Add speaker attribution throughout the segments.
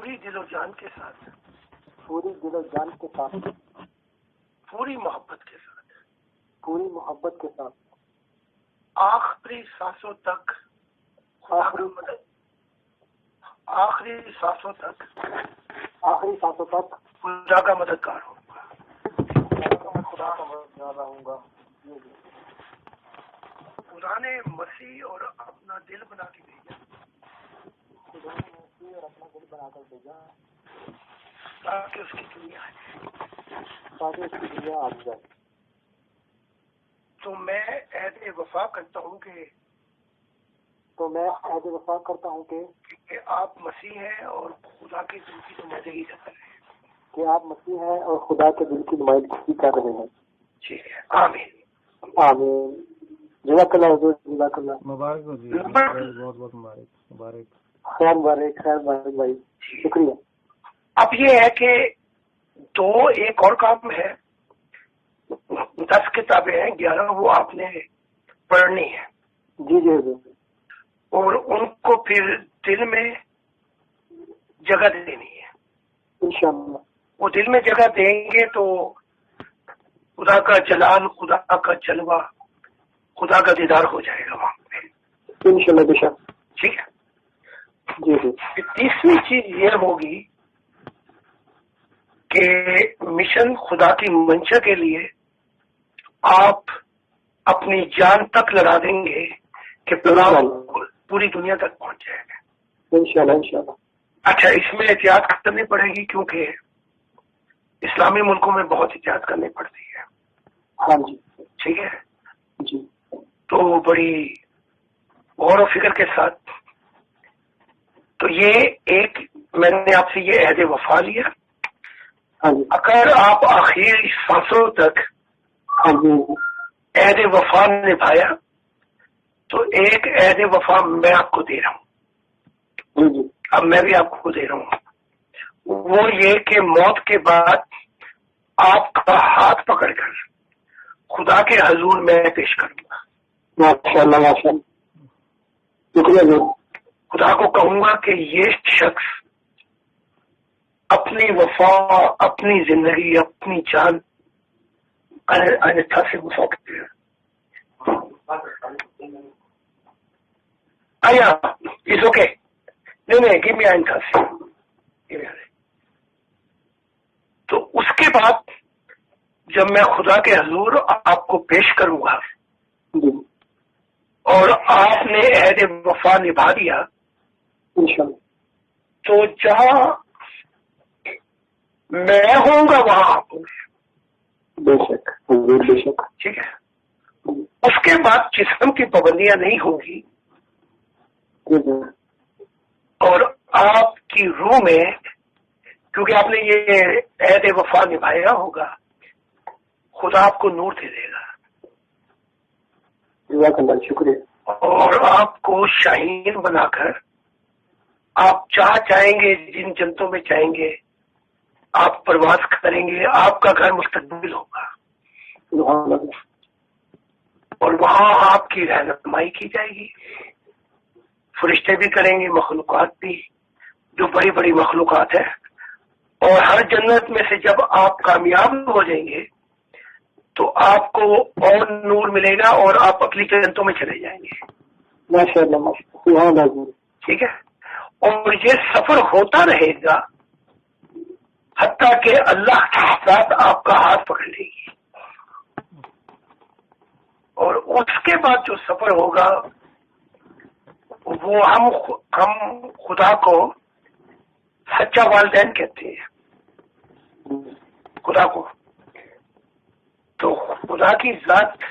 Speaker 1: پوری دل و جان کے ساتھ،
Speaker 2: پوری دل و جان کے ساتھ،
Speaker 1: پوری محبت کے ساتھ،
Speaker 2: پوری محبت کے ساتھ،
Speaker 1: آخری سانسوں تک آخری سانسوں تک خدا کا مددگار ہوں گا،
Speaker 2: خدا کا مددگار رہوں گا۔
Speaker 1: خدا نے مسیح اور اپنا دل بنا کے بھیجا،
Speaker 2: خدا نے مسیح اور اپنا دل بنا کر بھیجا
Speaker 1: تاکہ اس کی دنیا ہے،
Speaker 2: تاکہ اس کی دنیا آ جائے۔
Speaker 1: تو میں عہد وفا کرتا ہوں کہ آپ مسیح ہیں اور خدا کے دل کی نمائندگی کر رہے ہیں،
Speaker 2: کہ آپ مسیح ہیں اور خدا کے دل کی نمائندگی کر رہے ہیں۔
Speaker 1: ٹھیک ہے، آمین
Speaker 2: آمین۔ جزاک اللہ حضور، جزاک اللہ،
Speaker 3: مبارک ہو جی، بہت بہت مبارک،
Speaker 2: خیر مبارک بھائی، شکریہ۔
Speaker 1: اب یہ ہے کہ ایک اور کام ہے، 10 کتابیں ہیں، 11 وہ آپ نے پڑھنی ہے،
Speaker 2: جی جی حضور،
Speaker 1: اور ان کو پھر دل میں جگہ دینی ہے۔
Speaker 2: انشاءاللہ
Speaker 1: وہ دل میں جگہ دیں گے تو خدا کا جلال، خدا کا جلوہ، خدا کا دیدار ہو جائے گا وہاں پہ،
Speaker 2: انشاءاللہ بے شک۔
Speaker 1: ٹھیک ہے۔
Speaker 2: جی جی،
Speaker 1: تیسری چیز یہ ہوگی کہ مشن خدا کی منشا کے لیے آپ اپنی جان تک لڑا دیں گے کہ پیغام پوری دنیا تک پہنچ جائے گا،
Speaker 2: انشاءاللہ۔
Speaker 1: اچھا، اس میں احتیاط کرنی پڑے گی کیونکہ اسلامی ملکوں میں بہت احتیاط کرنی پڑتی ہے،
Speaker 2: ہاں جی،
Speaker 1: ٹھیک ہے،
Speaker 2: جی
Speaker 1: تو بڑی غور و فکر کے ساتھ۔ تو یہ ایک میں نے آپ سے یہ عہد وفا لیا،
Speaker 2: ہاں جی،
Speaker 1: اگر آپ آخری سانسوں تک
Speaker 2: ہاں جی،
Speaker 1: عہد وفا نبھایا تو ایک عہد وفا میں آپ کو دے رہا ہوں،
Speaker 2: جی جی،
Speaker 1: اب میں بھی آپ کو دے رہا ہوں، وہ یہ کہ موت کے بعد آپ کا ہاتھ پکڑ کر خدا کے حضور میں پیش کروں گا،
Speaker 2: ماشاءاللہ ماشاءاللہ، شکریہ حضور۔
Speaker 1: خدا کو کہوں گا کہ یہ شخص اپنی وفا، اپنی زندگی، اپنی جان انتھا سے وفا کرتے ہیں۔ آیا اس اوکے، نہیں کہ میں انتھا سے، تو اس کے بعد جب میں خدا کے حضور آپ کو پیش کروں گا
Speaker 2: جی
Speaker 1: اور آپ نے عہد وفا نبھا دیا
Speaker 2: انشاءاللہ،
Speaker 1: تو جہاں میں ہوں گا وہاں آپ ہوں گے،
Speaker 2: بے شک حضور، بے شک۔
Speaker 1: ٹھیک ہے۔ اس کے بعد جسم کی پابندیاں نہیں ہوں گی
Speaker 2: جی جی،
Speaker 1: اور آپ کی روح میں، کیونکہ آپ نے یہ عہد وفا نبھایا ہوگا، خدا آپ کو نور دے دے گا
Speaker 2: جزاک اللہ، شکریہ۔
Speaker 1: اور آپ کو شاہین بنا کر آپ جہاں چاہیں گے، جن جنتوں میں چاہیں گے آپ پرواز کریں گے، آپ کا گھر مستقبل ہوگا
Speaker 2: سبحان اللہ،
Speaker 1: اور وہاں آپ کی رہنمائی کی جائے گی، فرشتے بھی کریں گے، مخلوقات بھی، جو بڑی بڑی مخلوقات ہیں، اور ہر جنت میں سے جب آپ کامیاب ہو جائیں گے تو آپ کو اور نور ملے گا اور آپ اگلی جنتوں میں چلے جائیں گے،
Speaker 2: ماشاءاللہ ماشاءاللہ، سبحان اللہ،
Speaker 1: ٹھیک ہے۔ اور یہ سفر ہوتا رہے گا حتیٰ کہ اللہ کے ساتھ آپ کا ہاتھ پکڑ لے گی، اور اس کے بعد جو سفر ہوگا وہ ہم خدا کو سچا والدین کہتے ہیں، خدا کو، تو خدا کی ذات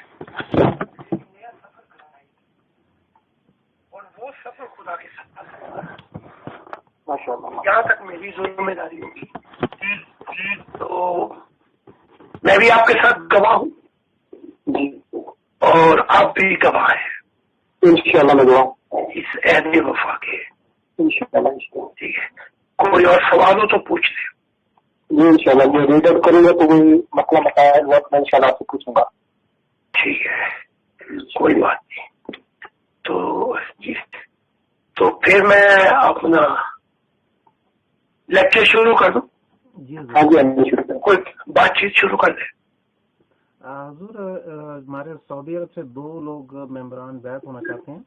Speaker 1: اور وہ سفر خدا کے ساتھ
Speaker 2: ماشاءاللہ،
Speaker 1: جہاں تک میری ذمہ داری ہوگی، تو میں بھی آپ کے ساتھ گواہ ہوں
Speaker 2: جی
Speaker 1: اور آپ بھی گواہ ہیں
Speaker 2: انشاءاللہ، میں دعا
Speaker 1: اس عہد وفا کے،
Speaker 2: انشاءاللہ، انشاءاللہ،
Speaker 1: ٹھیک ہے۔ کوئی اور سوال ہو تو پوچھ لیں۔
Speaker 2: جی انشاءاللہ، میں ریڈ آؤٹ کروں گا تو کوئی مسئلہ مسائل وقت میں انشاءاللہ آپ سے پوچھوں گا۔
Speaker 1: ٹھیک ہے، کوئی بات نہیں۔ تو جی، تو پھر میں اپنا لیکچر شروع کر دوں؟
Speaker 3: جی
Speaker 2: ہاں جی شروع کریں.
Speaker 1: کوئی بات چیت شروع کر دیں.
Speaker 3: حضور ہمارے سعودی عرب سے 2 لوگ ممبران بیعت ہونا چاہتے ہیں.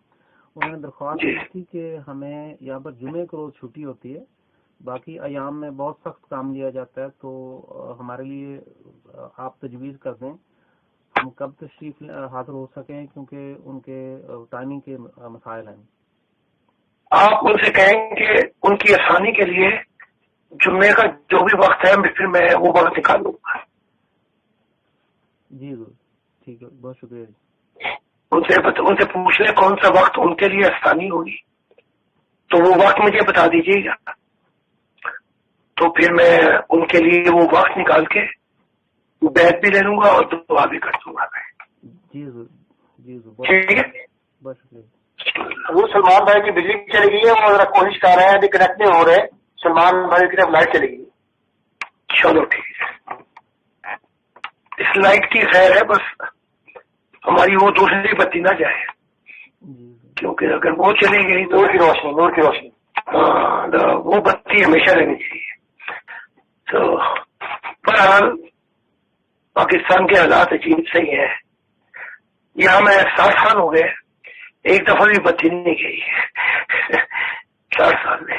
Speaker 3: انہوں نے درخواست
Speaker 1: جی.
Speaker 3: کی تھی کہ ہمیں یہاں پر جمعے کو روز چھٹی ہوتی ہے، باقی ایام میں بہت سخت کام لیا جاتا ہے، تو ہمارے لیے آپ تجویز کر دیں ہم کب تشریف حاضر ہو سکیں، کیونکہ ان کے ٹائمنگ کے مسائل ہیں.
Speaker 1: آپ ان سے کہیں کہ ان کی آسانی کے لیے جمعے کا جو بھی وقت ہے پھر میں وہ وقت نکال لوں گا.
Speaker 3: جی ضرور، ٹھیک ہے، بہت شکریہ.
Speaker 1: ان سے پوچھ لیں کون سا وقت ان کے لیے آسانی ہوگی، تو وہ وقت مجھے بتا دیجیے گا، تو پھر میں ان کے لیے وہ وقت نکال کے بیعت بھی لے لوں گا اور دعا بھی کر دوں گا.
Speaker 3: جی ضرور، جی ضرور،
Speaker 1: ٹھیک ہے.
Speaker 3: بہت شکریہ.
Speaker 2: وہ سلمان بھائی کی بجلی چلی گئی ہے، وہ ذرا کوشش کر رہے ہیں ابھی کنیکٹ نہیں ہو رہے. سلمان بھائی کی طرف لائٹ چلی گئی.
Speaker 1: چلو ٹھیک ہے، اس لائٹ کی خیر ہے، بس ہماری وہ دوسری بتی نہ جائے، کیونکہ اگر وہ چلی گئی تو
Speaker 2: نور کی روشنی، نور کی روشنی.
Speaker 1: ہاں وہ بتی ہمیشہ رہنی چاہیے. تو بہرحال پاکستان کے حالات عجیب سے ہی ہیں. یہاں میں 7 سال ہو گئے، ایک دفعہ بھی بتی نہیں گئی 4 سال میں.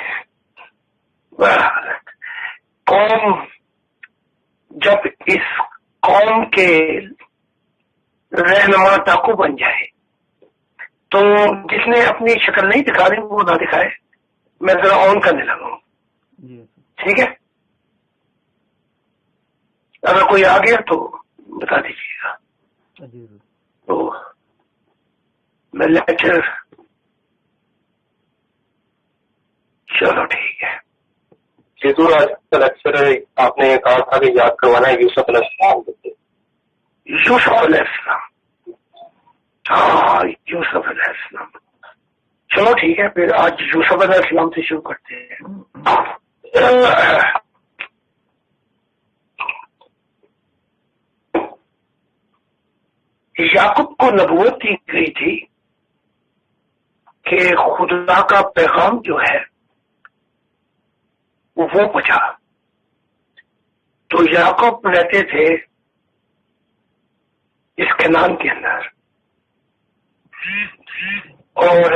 Speaker 1: بہرحال قوم جب اس قوم کے رہنما ڈاکو بن جائے تو جس نے اپنی شکل نہیں دکھانی وہ نہ دکھائے. میں ذرا آن کرنے لگا ہوں. ٹھیک ہے، اگر کوئی آ گیا تو بتا دیجیے گا. تو میں لیکچر، چلو ٹھیک ہے.
Speaker 2: حضور آج کا لیکچر آپ نے کہا تھا کہ یاد کروانا ہے یوسف علیہ السلام کو.
Speaker 1: یوسف علیہ السلام، ہاں یوسف علیہ السلام. چلو ٹھیک ہے، پھر آج یوسف علیہ السلام سے شروع کرتے ہیں. یعقوب کو نبوت دی گئی تھی کہ خدا کا پیغام جو ہے وہ پہنچا. تو یعقوب رہتے تھے اس کنعان کے اندر، اور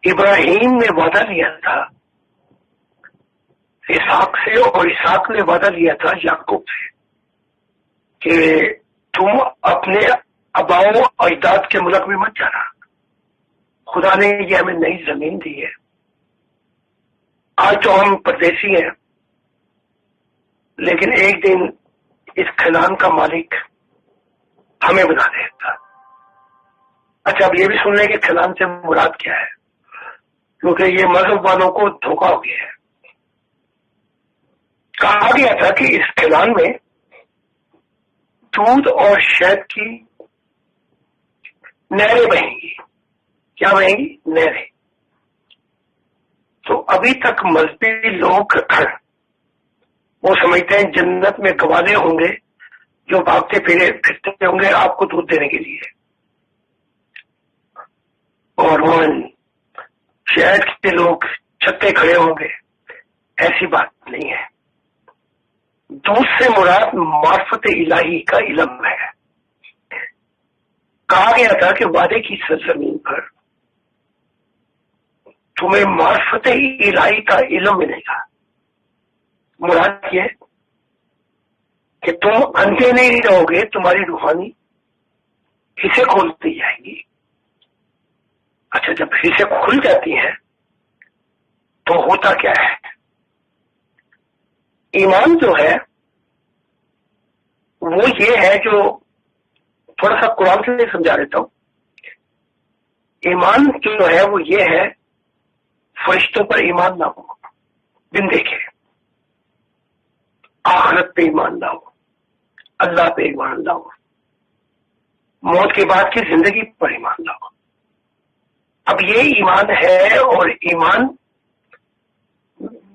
Speaker 1: ابراہیم نے وعدہ لیا تھا اسحاق سے، اور اسحاق نے وعدہ لیا تھا یعقوب سے کہ تم اپنے آباؤ اجداد کے ملک میں مت جانا، خدا نے یہ ہمیں نئی زمین دی ہے. آج تو ہم پردیسی ہیں، لیکن ایک دن اس کنعان کا مالک ہمیں بنا دے گا. اچھا اب یہ بھی سن لیں کہ کنعان سے مراد کیا ہے، کیونکہ یہ مذہب والوں کو دھوکہ ہو گیا ہے. کہا گیا تھا کہ اس کنعان میں دودھ اور شہد کی نہریں بہیں گی. کیا بہیں گی؟ نہریں. تو ابھی تک مذہبی لوگ وہ سمجھتے ہیں جنت میں گوالے ہوں گے جو بھاگتے پھرتے ہوں گے آپ کو دودھ دینے کے لیے، اور وہ شہد کے لوگ چھتے کھڑے ہوں گے. ایسی بات نہیں ہے. دودھ سے مراد معرفت الہی کا علم ہے. کہا گیا تھا کہ وعدے کی سرزمین پر تمہیں معرفت الہی کا علم ملے گا. مراد یہ کہ تم اندھے نہیں رہو گے، تمہاری روحانی حصے کھولتی جائیں گی. اچھا جب حصے کھل جاتی ہیں تو ہوتا کیا ہے؟ ایمان جو ہے وہ یہ ہے، جو تھوڑا سا قرآن سے سمجھا دیتا ہوں. ایمان جو ہے وہ یہ ہے، فرشتوں پر ایمان نہ ہو بن دیکھے، آخرت پہ ایمان نہ ہو، اللہ پہ ایمان نہ ہو، موت کے بعد کی زندگی پر ایمان نہ ہو. اب یہ ایمان ہے، اور ایمان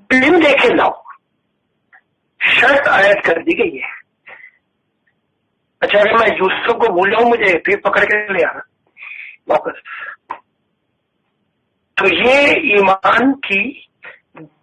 Speaker 1: بن دیکھے نہ ہو، شرط عائد کر دی گئی ہے. اچھا اگر میں یوسف کو بھول جاؤں مجھے پھر پکڑ کے لے آنا واپس. تو یہ ایمان کی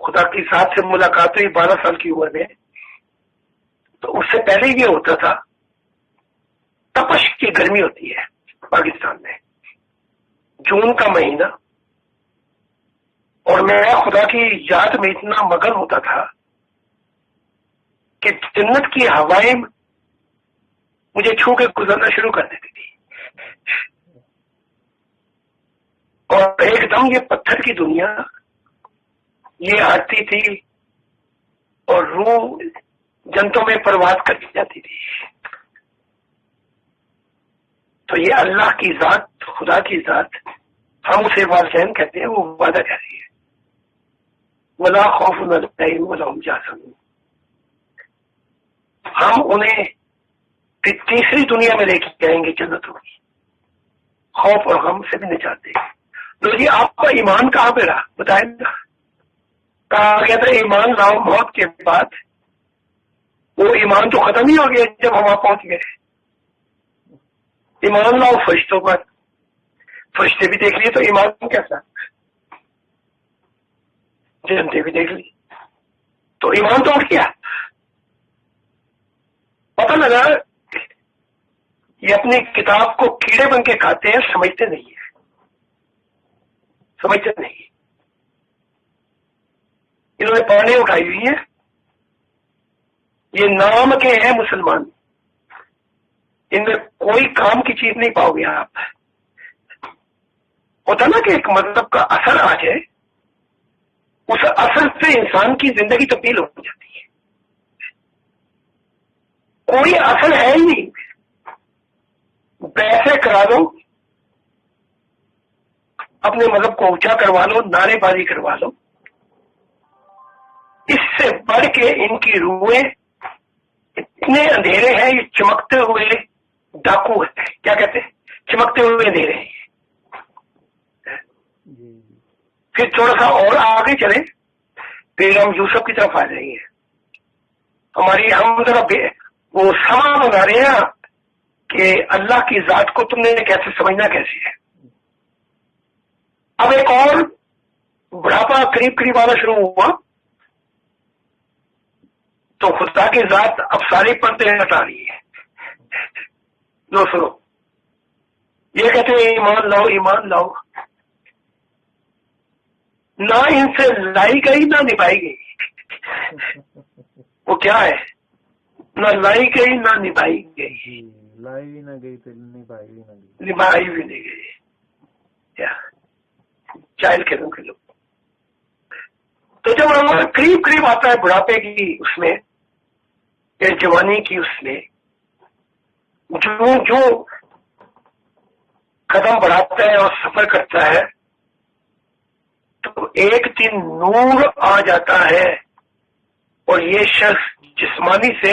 Speaker 1: خدا کی ذات سے ملاقات ہوئی 12 سال کی عمر میں، تو اس سے پہلے یہ ہوتا تھا، تپش کی گرمی ہوتی ہے پاکستان میں، جون کا مہینہ، اور میں خدا کی یاد میں اتنا مگن ہوتا تھا کہ جنت کی ہوائیں مجھے چھو کے گزرنا شروع کر دیتی تھی، اور ایک دم یہ پتھر کی دنیا یہ آتی تھی اور روح جنتوں میں پرواز کر جاتی تھی۔ تو یہ اللہ کی ذات، خدا کی ذات، ہم اسے والدین کہتے ہیں، وہ وعدہ کہہ رہی ہے ولا خوف علیہم ولا هم يحزنون، ہم انہیں تیسری دنیا میں لے کے جائیں گے، جنتوں کی، خوف اور غم سے بھی نجات دیں گے۔ تو جی آپ کا ایمان کہاں پہ رہا بتائیں گا؟ کہا گیا تھا ایمان لاؤ موت کے بعد، وہ ایمان تو ختم ہی ہو گیا جب ہم وہاں پہنچ گئے۔ ایمان لاؤ فرشتوں پر، فرشتے بھی دیکھ لیے تو ایمان کیسا، جنتے بھی دیکھ لی تو ایمان تو اٹھ گیا۔ پتہ لگا یہ اپنی کتاب کو کیڑے بن کے کھاتے ہیں، سمجھتے نہیں ہیں، سمجھتے نہیں۔ انہوں نے پانے اٹھائی ہوئی ہیں، یہ نام کے ہیں مسلمان، ان میں کوئی کام کی چیز نہیں پاؤ گے آپ۔ ہوتا نا کہ ایک مذہب کا اثر آ جائے، اس اثر سے انسان کی زندگی تبدیل ہو جاتی ہے۔ کوئی اثر ہے ہی نہیں، پیسے کرا دو، اپنے مذہب کو اونچا کروا لو، نعرے بازی کروا لو، اس سے بڑھ کے ان کی روحیں اتنے اندھیرے ہیں، یہ چمکتے ہوئے ڈاکو ہے، کیا کہتے ہیں، چمکتے ہوئے اندھیرے ہیں۔ پھر تھوڑا سا اور آگے چلے پھر ہم یوسف کی طرف آ جائیں گے۔ ہم ذرا وہ سما بنا رہے ہیں کہ اللہ کی ذات کو تم نے کیسے سمجھنا کیسے ہے۔ اب ایک اور بڑھاپا قریب قریب آنا شروع ہوا تو خدا کی ذات اب سارے پردے ہٹا رہی ہے۔ لو سنو، یہ کہتے ہیں ایمان لاؤ، ایمان لاؤ، نہ ان سے لائی گئی نہ نبھائی گئی۔ وہ کیا ہے؟ نہ لائی گئی نہ نبھائی گئی،
Speaker 3: لائی بھی نہ گئی تو نبھائی بھی نہ گئی،
Speaker 1: نبھائی بھی نہیں گئی۔ چائلڈ کے دوں کے لوگ تو جب ہمارا قریب قریب آتا ہے بڑھاپے کی اس میں یا جوانی کی اس میں، جو قدم بڑھاتا ہے اور سفر کرتا ہے تو ایک دن نور آ جاتا ہے اور یہ شخص جسمانی سے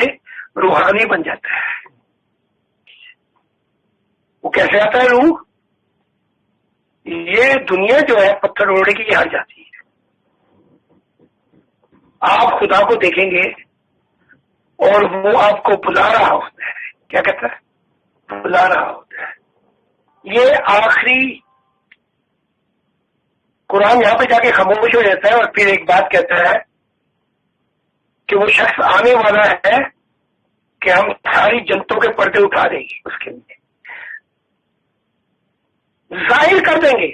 Speaker 1: روحانی بن جاتا ہے۔ وہ کیسے آتا ہے روح؟ یہ دنیا جو ہے پتھر روڑے کی ہار جاتی ہے۔ آپ خدا کو دیکھیں گے اور وہ آپ کو بلا رہا ہوتا ہے، کیا کہتا ہے؟ بلا رہا ہوتا ہے۔ یہ آخری قرآن یہاں پہ جا کے خاموش ہو جاتا ہے اور پھر ایک بات کہتا ہے کہ وہ شخص آنے والا ہے کہ ہم ساری جنتوں کے پردے اٹھا دیں گے، اس کے لیے ظاہر کر دیں گے،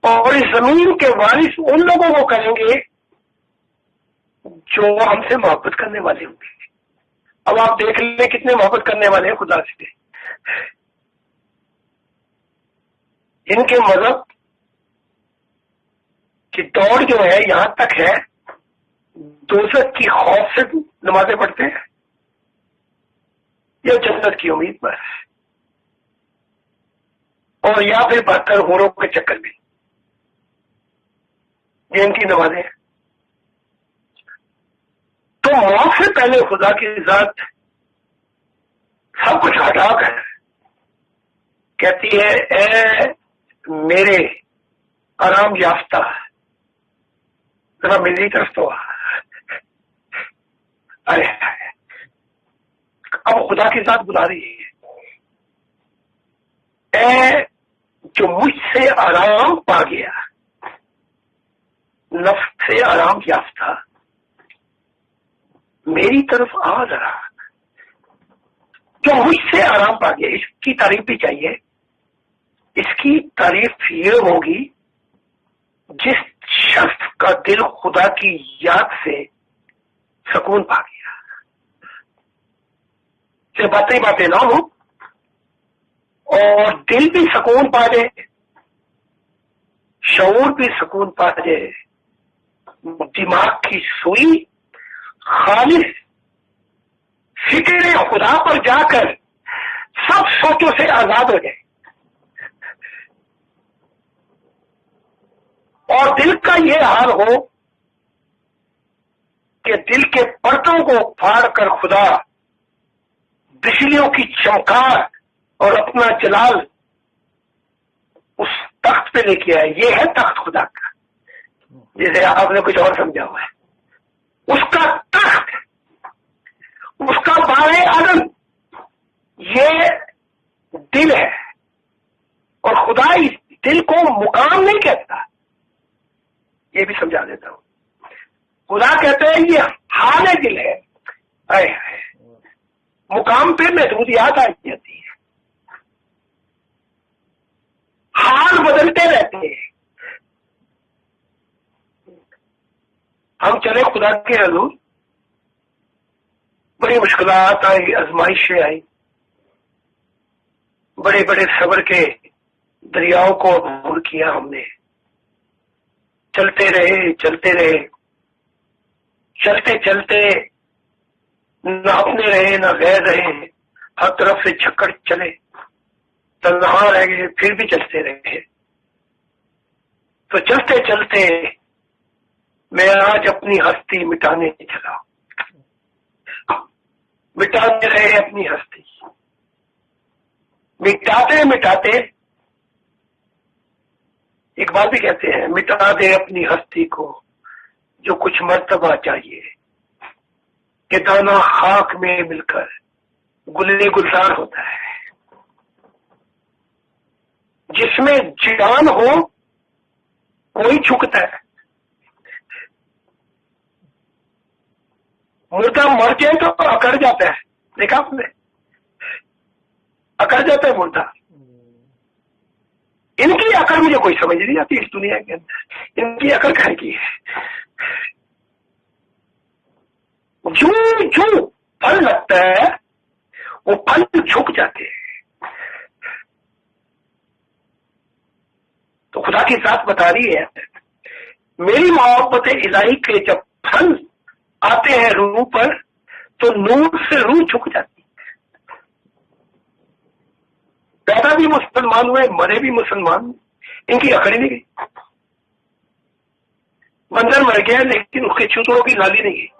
Speaker 1: اور اس زمین کے وارث ان لوگوں کو کریں گے جو ہم سے محبت کرنے والے ہوں گے۔ اب آپ دیکھ لیں کتنے محبت کرنے والے ہیں خدا سے۔ ان کے مذہب کی دوڑ جو ہے یہاں تک ہے، دوزخ کی خوف سے نمازیں پڑھتے ہیں یا جنت کی امید پر، اور یا پھر بہتر ہوروں کے چکر میں، یہ ان کی نمازیں۔ تو موت سے پہلے خدا کی ذات سب کچھ ہٹا کر کہتی ہے، اے میرے آرام یافتہ، ذرا میری طرف تو ارے اب خدا کی ذات بلا رہی ہے، اے جو مجھ سے آرام پا گیا، نفس سے آرام یافتہ میری طرف آ ذرا، جو مجھ سے آرام پا گیا، اس کی تعریف بھی چاہیے. اس کی تعریف یہ ہوگی جس شخص کا دل خدا کی یاد سے سکون پا گیا. صرف باتیں نہ ہو اور دل بھی سکون پا جائے، شعور بھی سکون پا جائے، دماغ کی سوئی خالص فکر خدا پر جا کر سب سوچوں سے آزاد ہو جائے، اور دل کا یہ حال ہو کہ دل کے پردوں کو پھاڑ کر خدا بجلیوں کی چمکار اور اپنا جلال اس تخت پہ لے کے آئے. یہ ہے تخت خدا کا، جسے آپ نے کچھ اور سمجھا ہوا ہے. اس کا تخت، اس کا بارے عدم یہ دل ہے، اور خدا اس دل کو مقام نہیں کہتا. یہ بھی سمجھا دیتا ہوں. خدا کہتے ہیں یہ حال دل ہے. مقام پہ محدودیات آ جاتی ہے، حال بدلتے رہتے ہیں. ہم چلے خدا کے حضور، بڑی مشکلات آئی، آزمائشیں آئی، بڑے بڑے صبر کے دریاؤں کو عبور کیا ہم نے. چلتے رہے چلتے چلتے نہ اپنے رہے نہ غیر رہے، ہر طرف سے جھکڑ چلے، تنہا رہ گئے پھر بھی چلتے رہے. تو چلتے چلتے میں آج اپنی ہستی مٹانے چلا. مٹاتے رہے اپنی ہستی، مٹاتے مٹاتے اقبال بھی کہتے ہیں مٹا دے اپنی ہستی کو جو کچھ مرتبہ چاہیے، کہ دانا خاک میں مل کر گلے گلزار ہوتا ہے. جس میں جان ہو کوئی جھکتا ہے، مردہ مر جائے تو اکڑ جاتا ہے. دیکھا آپ نے، اکڑ جاتا ہے مردہ. ان کی اکڑ مجھے کوئی سمجھ نہیں آتی اس دنیا کے اندر. ان کی اکڑ کہاں کی ہے؟ جو پھل لگتا ہے وہ پھل جھک جاتے ہیں. تو خدا کی ذات بتا رہی ہے میری محبت الہی کے جب پھل آتے ہیں روح پر تو نور سے روح جھک جاتی ہے. پیدا بھی مسلمان ہوئے، مرے بھی مسلمان، ان کی اکڑ نہیں گئی. بندر مر گیا لیکن اس کے چوتوں کی لالی نہیں گئی،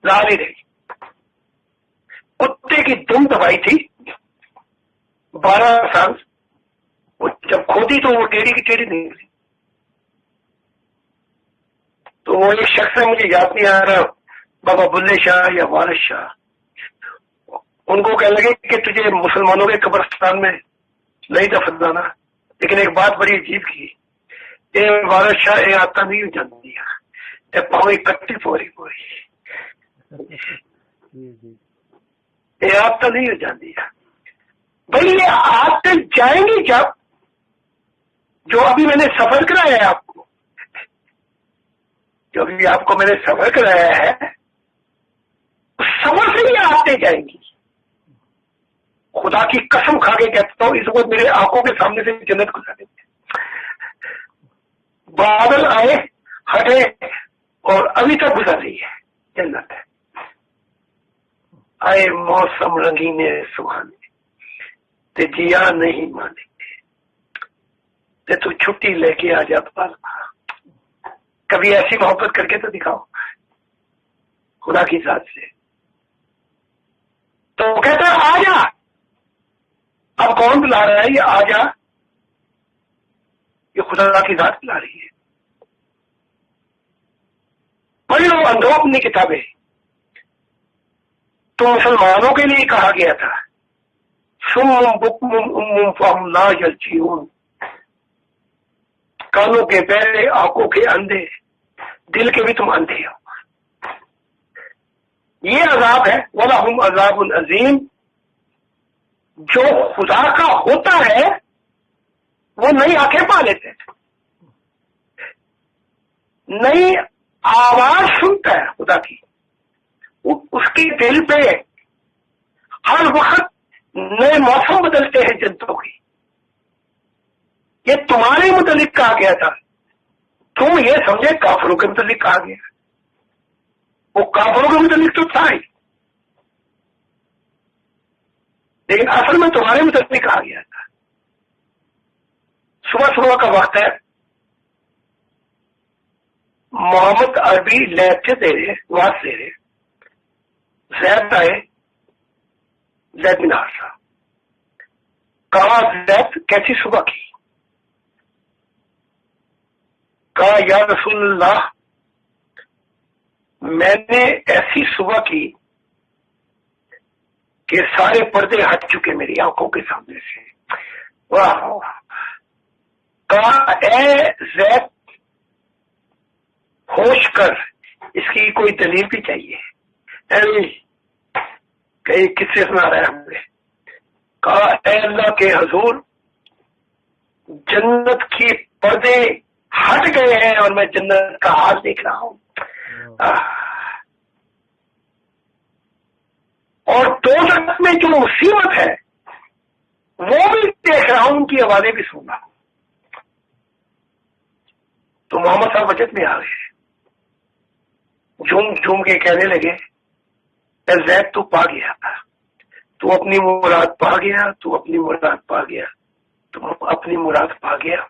Speaker 1: لال ہی رہی. کتے کی دم دبائی تھی 12 سال، وہ جب کھودی تو وہ ٹیڑھی کی ٹیڑھی نہیں ہوئی. تو وہ ایک شخص ہے، مجھے یاد نہیں آ رہا، بابا بلے شاہ یا وارث شاہ، ان کو کہنے لگے کہ تجھے مسلمانوں کے قبرستان میں نہیں دفنانا. لیکن ایک بات بڑی عجیب کی، اے وارث شاہ اے آتا نہیں ہو جانتی اے پاؤں کٹی پوری اے آتا نہیں ہو جانتی. بھائی یہ آتے جائیں گی جب، جو ابھی میں نے سفر کرایا ہے آپ کو، جو ابھی آپ کو میں نے سفر کرایا ہے اس سفر سے ہی آتے جائیں گی. خدا کی قسم کھا کے کہتا ہوں اس وقت میرے آنکھوں کے سامنے سے جنت گزر دیتے. بادل آئے ہٹے اور ابھی تک گزر رہی ہے جنت ہے. آئے موسم رنگینے سہانے تے جیا نہیں مانے تے تو چھٹی لے کے آ جا پالما. کبھی ایسی محبت کر کے تو دکھاؤ خدا کی ذات سے. تو وہ کہتا ہے آ جا. اب کون بلا رہا ہے؟ یہ آ جا، یہ خدا کی ذات بلا رہی ہے. پڑھ لو اندھو اپنی کتابیں. تو مسلمانوں کے لیے کہا گیا تھا سم بکم ام فہم لا یرجعون. کانوں کے بہرے، آنکھوں کے اندھے، دل کے بھی تم اندھے ہو. یہ عذاب ہے. وَلَهُمْ عَذَابٌ عَظِيمٌ. جو خدا کا ہوتا ہے وہ نئی آنکھیں پا لیتے ہیں، نئی آواز سنتا ہے خدا کی، اس کے دل پہ ہر وقت نئے موسم بدلتے ہیں جنتوں کی. یہ تمہارے متعلق کہا گیا تھا، تم یہ سمجھے کافروں کے متعلق کہا گیا. وہ کافروں کے متعلق تو تھا ہی، لیکن اصل میں تمہارے متعلق کہا گیا تھا. صبح کا وقت ہے، محمد عربی لیکچر دے رہے، واز دے رہے. زید آئے، زید بن حارثہ. کہا زید کیسی صبح کی؟ کہا یا رسول اللہ میں نے ایسی صبح کی کہ سارے پردے ہٹ چکے میری آنکھوں کے سامنے سے. واہ. کہا اے زید ہوش کر، اس کی کوئی دلیل بھی چاہیے. کئی کس سے سنا رہا ہے ہم نے. کہا اے اللہ کے حضور جنت کی پردے ہٹ گئے ہیں اور میں جنت کا حال دیکھ رہا ہوں. اور دوزخ میں جو مصیبت ہے وہ بھی دیکھ رہا ہوں، ان کی آوازیں بھی سن رہا ہوں. تو محمد صاحب بچت میں آ گئے، جھوم جھوم کے کہنے لگے اے زید تو پا گیا، تو اپنی مراد پا گیا، تو اپنی مراد پا گیا، تو اپنی مراد پا گیا.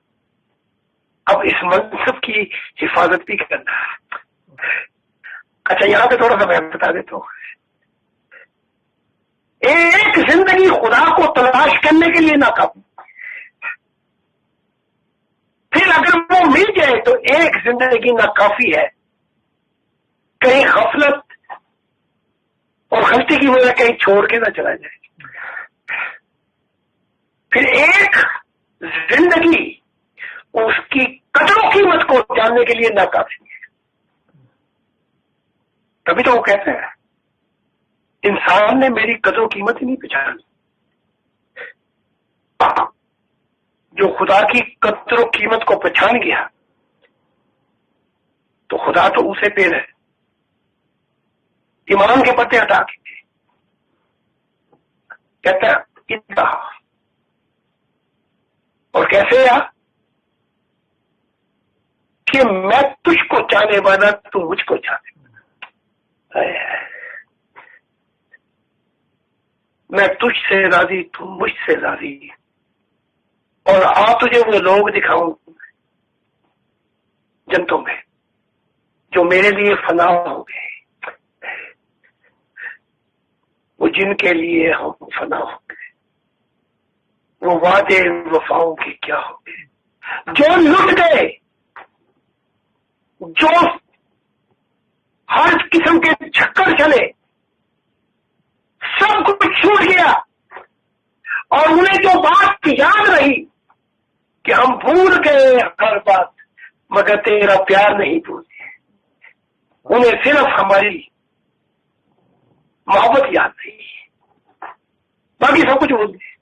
Speaker 1: اب اس منصب کی حفاظت بھی کرنا ہے. اچھا یہاں پہ تھوڑا سا میں بتا دیتا ہوں. ایک زندگی خدا کو تلاش کرنے کے لیے ناکافی، پھر اگر وہ مل جائے تو ایک زندگی ناکافی ہے. کہیں غفلت اور غلطی کی وجہ کہیں چھوڑ کے نہ چلا جائے. پھر ایک زندگی اس کی قدر و قیمت کو جاننے کے لیے ناکافی ہے. تبھی تو وہ کہتے ہیں انسان نے میری قدر و قیمت ہی نہیں پہچانی. جو خدا کی قدر و قیمت کو پہچان گیا تو خدا تو اسے پہ ہے. ایمان کے پتے ہٹا کے کہتا ہے اتنا. اور کیسے کہ میں تجھ کو چاہنے والا تو مجھ کو چاہنے والا، میں تجھ سے راضی تو مجھ سے راضی. اور تجھے وہ لوگ دکھاؤں جنتوں میں جو میرے لیے فنا ہو گئے، وہ جن کے لیے ہم فنا ہو گئے، وہ وعدے وفاؤں کے کیا ہو گئے، جو لٹ گئے، جو ہر قسم کے چکر چلے، سب کچھ چھوٹ گیا. اور انہیں جو بات یاد رہی کہ ہم بھول گئے ہر بات مگر تیرا پیار نہیں بھولتے. انہیں صرف ہماری محبت یاد رہی، باقی سب کچھ بھول گئے.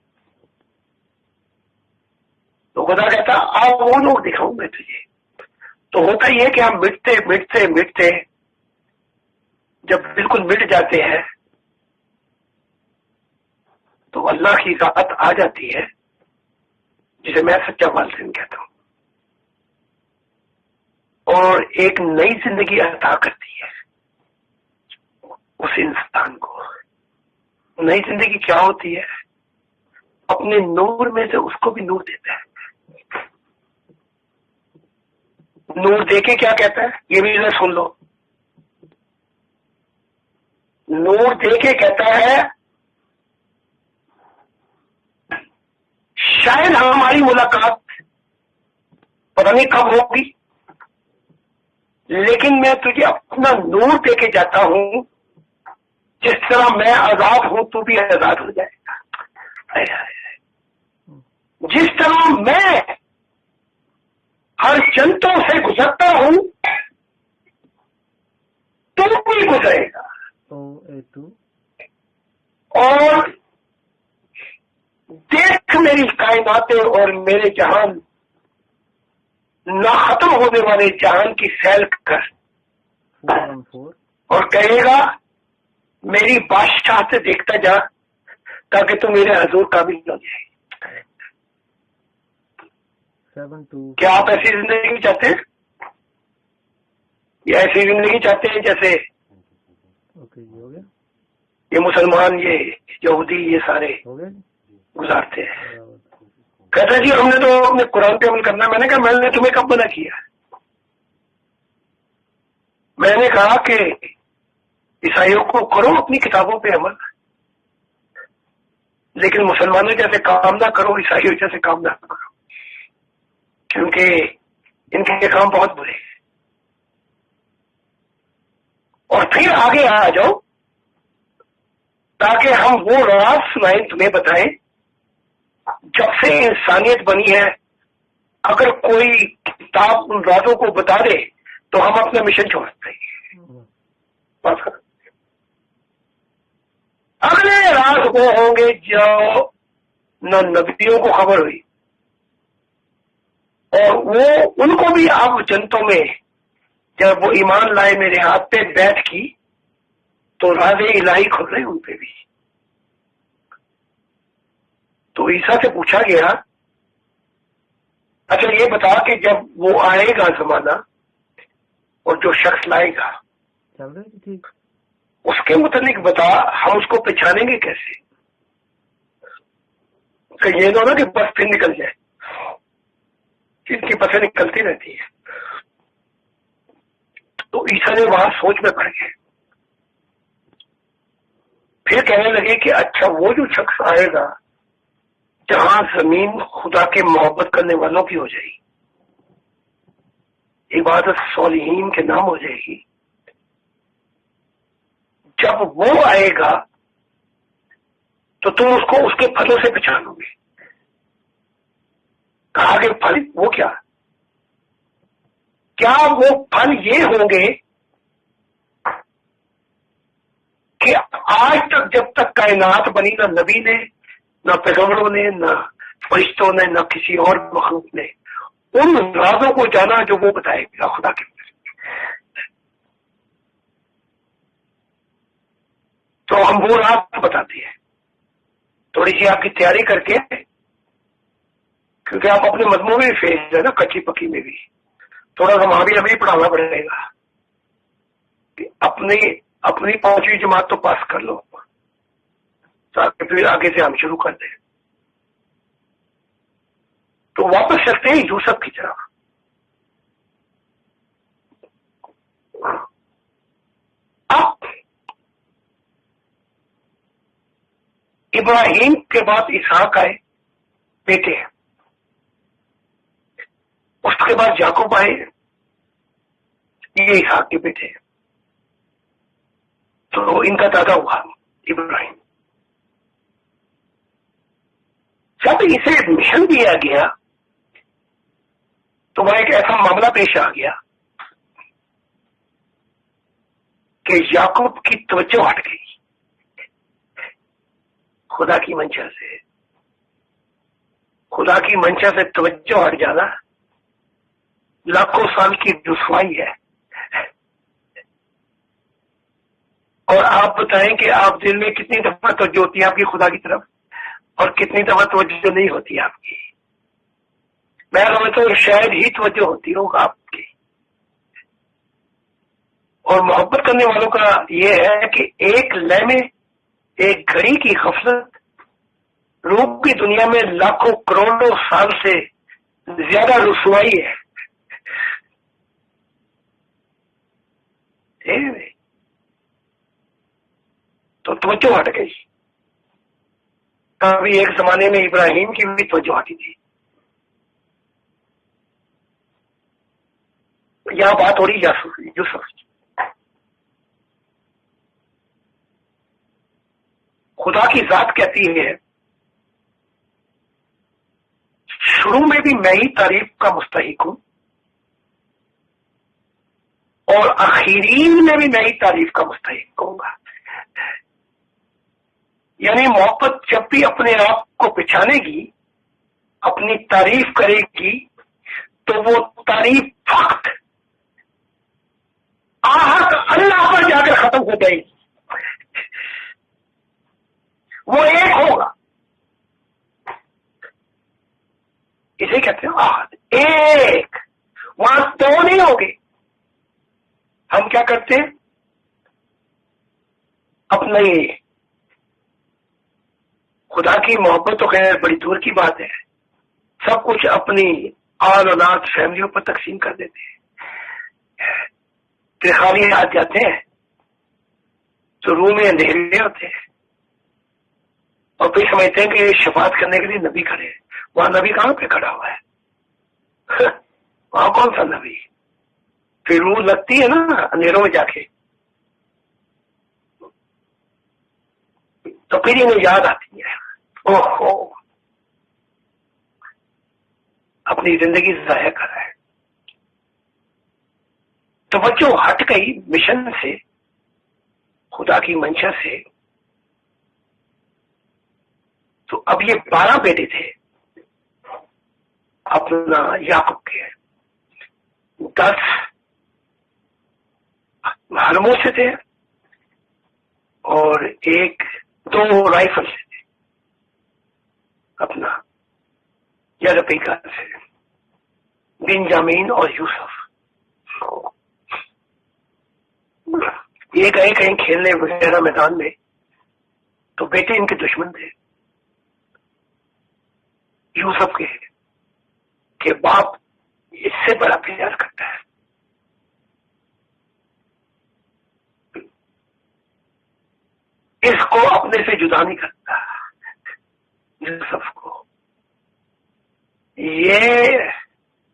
Speaker 1: تو خدا کہتا آؤ وہ لوگ دکھاؤں میں تجھے. تو ہوتا یہ کہ ہم مٹتے مٹتے مٹتے جب بالکل مٹ جاتے ہیں تو اللہ کی ذات آ جاتی ہے جسے میں سچا والدین کہتا ہوں، اور ایک نئی زندگی عطا کرتی ہے اس انسان کو. نئی زندگی کیا ہوتی ہے؟ اپنے نور میں سے اس کو بھی نور دیتا ہے. نور دے کے کیا کہتا ہے؟ یہ بھی سن لو. نور دے کے کہتا ہے شاید ہماری ملاقات پتہ نہیں کب ہوگی، لیکن میں تجھے اپنا نور دے کے جاتا ہوں. جس طرح میں آزاد ہوں تو بھی آزاد ہو جائے گا. جس طرح میں ہر جنتوں سے گزرتا ہوں تو بھی گزرے گا، اور دیکھ میری کائناتیں اور میرے جہان، نہ ختم ہونے والے جہان کی سیل کر، اور کہے گا میری بادشاہ سے دیکھتا جا تاکہ تو میرے حضور قابل ہو جائے۔ کیا آپ ایسی زندگی چاہتے ہیں؟ یہ ایسی زندگی چاہتے ہیں جیسے یہ مسلمان، یہ یہودی، یہ سارے گزارتے ہیں؟ کہتا جی ہم نے تو اپنے قرآن پہ عمل کرنا ہے۔ میں نے کہا میں نے تمہیں کب منع کیا؟ میں نے کہا کہ عیسائیوں کو کرو اپنی کتابوں پہ عمل، لیکن مسلمانوں جیسے کام نہ کرو، عیسائیوں جیسے کام نہ کرو، کیونکہ ان کے کام بہت برے ہیں۔ اور پھر آگے آ جاؤ تاکہ ہم وہ راز سنائیں، تمہیں بتائیں جب سے انسانیت بنی ہے، اگر کوئی کتاب ان رازوں کو بتا دے تو ہم اپنا مشن چھوڑ دیں گے۔ اگلے راز وہ ہوں گے جو نہ نبیوں کو خبر ہوئی، اور وہ ان کو بھی اب جنتوں میں جب وہ ایمان لائے میرے ہاتھ پہ بیٹھ کی تو راز الہی کھل رہے ان پہ بھی۔ تو عیسیٰ سے پوچھا گیا اچھا یہ بتا کہ جب وہ آئے گا زمانہ اور جو شخص لائے گا اس کے متعلق بتا، ہم اس کو پہچانیں گے کیسے؟ کہ یہ نہ کہ بس پھر نکل جائے، ان کی بسیں نکلتی رہتی ہیں۔ تو عیسیٰ نے وہاں سوچ میں پڑ گئے، پھر کہنے لگے کہ اچھا وہ جو شخص آئے گا جہاں زمین خدا کے محبت کرنے والوں کی ہو جائے گی، عبادت صالحین کے نام ہو جائے گی، جب وہ آئے گا تو تم اس کو اس کے پھلوں سے پہچانو گے۔ کہا کہ پھل وہ کیا وہ پھل یہ ہوں گے کہ آج تک جب تک کائنات بنی نہ نبی نے، نہ پیغمبروں نے، نہ فرشتوں نے، نہ کسی اور مخلوق نے ان رازوں کو جانا جو وہ بتائے گا خدا کے۔ تو ہم وہ راز بتاتے ہیں، تھوڑی سی آپ کی تیاری کر کے، کیونکہ آپ اپنے مضمون میں بھی فیل ہے نا، کچی پکی میں بھی تھوڑا سا وہاں بھی ہمیں پڑھانا پڑے گا کہ اپنی 5ویں جماعت تو پاس کر لو تاکہ پھر آگے سے ہم شروع کر دیں۔ تو واپس چلتے ہیں یوسف کی طرف۔ اب ابراہیم کے بعد اسحاق آئے بیٹے، اس کے بعد یعقوب آئے، یہ اسحاق کے بیٹے، تو ان کا دادا ہوا ابراہیم۔ جب اسے مشن دیا گیا تو وہاں ایک ایسا معاملہ پیش آ گیا کہ یعقوب کی توجہ ہٹ گئی خدا کی منشا سے۔ خدا کی منشا سے توجہ ہٹ جانا لاکھوں سال کی رسوائی ہے۔ اور آپ بتائیں کہ آپ دل میں کتنی دفعہ توجہ ہوتی ہے آپ کی خدا کی طرف اور کتنی دفعہ توجہ نہیں ہوتی آپ کی؟ میں سمجھتا ہوں شاید ہی توجہ ہوتی ہوگا آپ کی۔ اور محبت کرنے والوں کا یہ ہے کہ ایک لمحے، ایک گھڑی کی غفلت روح کی دنیا میں لاکھوں کروڑوں سال سے زیادہ رسوائی ہے۔ تو توجہ ہٹ گئی۔ کبھی ایک زمانے میں ابراہیم کی بھی توجہ ہٹی تھی۔ یہاں بات ہو رہی یوسف، خدا کی ذات کہتی ہے شروع میں بھی میں ہی تعریف کا مستحق ہوں اور آخرین میں بھی میں ہی تعریف کا مستحق کہوں گا. یعنی محبت جب بھی اپنے آپ کو پہچانے گی، اپنی تعریف کرے گی، تو وہ تعریف فقط آہت اللہ پر جا کر ختم ہو گئی. وہ ایک ہوگا، اسے کہتے ہیں آہت، ایک. وہاں دو نہیں ہوگے. ہم کیا کرتے ہیں؟ اپنے خدا کی محبت تو خیر بڑی دور کی بات ہے، سب کچھ اپنی آل اولاد فیملیوں پر تقسیم کر دیتے ہیں. خالی ہاتھ جاتے ہیں تو روم میں اندھیرے ہوتے ہیں اور پھر سمجھتے ہیں کہ شفاعت کرنے کے لیے نبی کھڑے ہیں. وہاں نبی کہاں پہ کھڑا ہوا ہے؟ وہاں کون سا نبی؟ پھر روح لگتی ہے نا اندھیروں میں جا کے، تو پھر انہیں یاد آتی ہے اوہو اپنی زندگی ضائع کر رہا ہے. توجہ ہٹ گئی مشن سے، خدا کی منشا سے. تو اب یہ 12 بیٹے تھے اپنا یعقوب کے، 10 حرموں سے تھے اور 2 رائفل سے تھے اپنا یرپیکا سے، بنجامین اور یوسف. یہ گئے کہیں کھیلنے وغیرہ میدان میں تو بیٹے ان کے دشمن تھے یوسف کے کہ باپ اس سے بڑا پیار کرتا ہے. اس کو اپنے سے جدا نہیں کرتا یوسف کو. یہ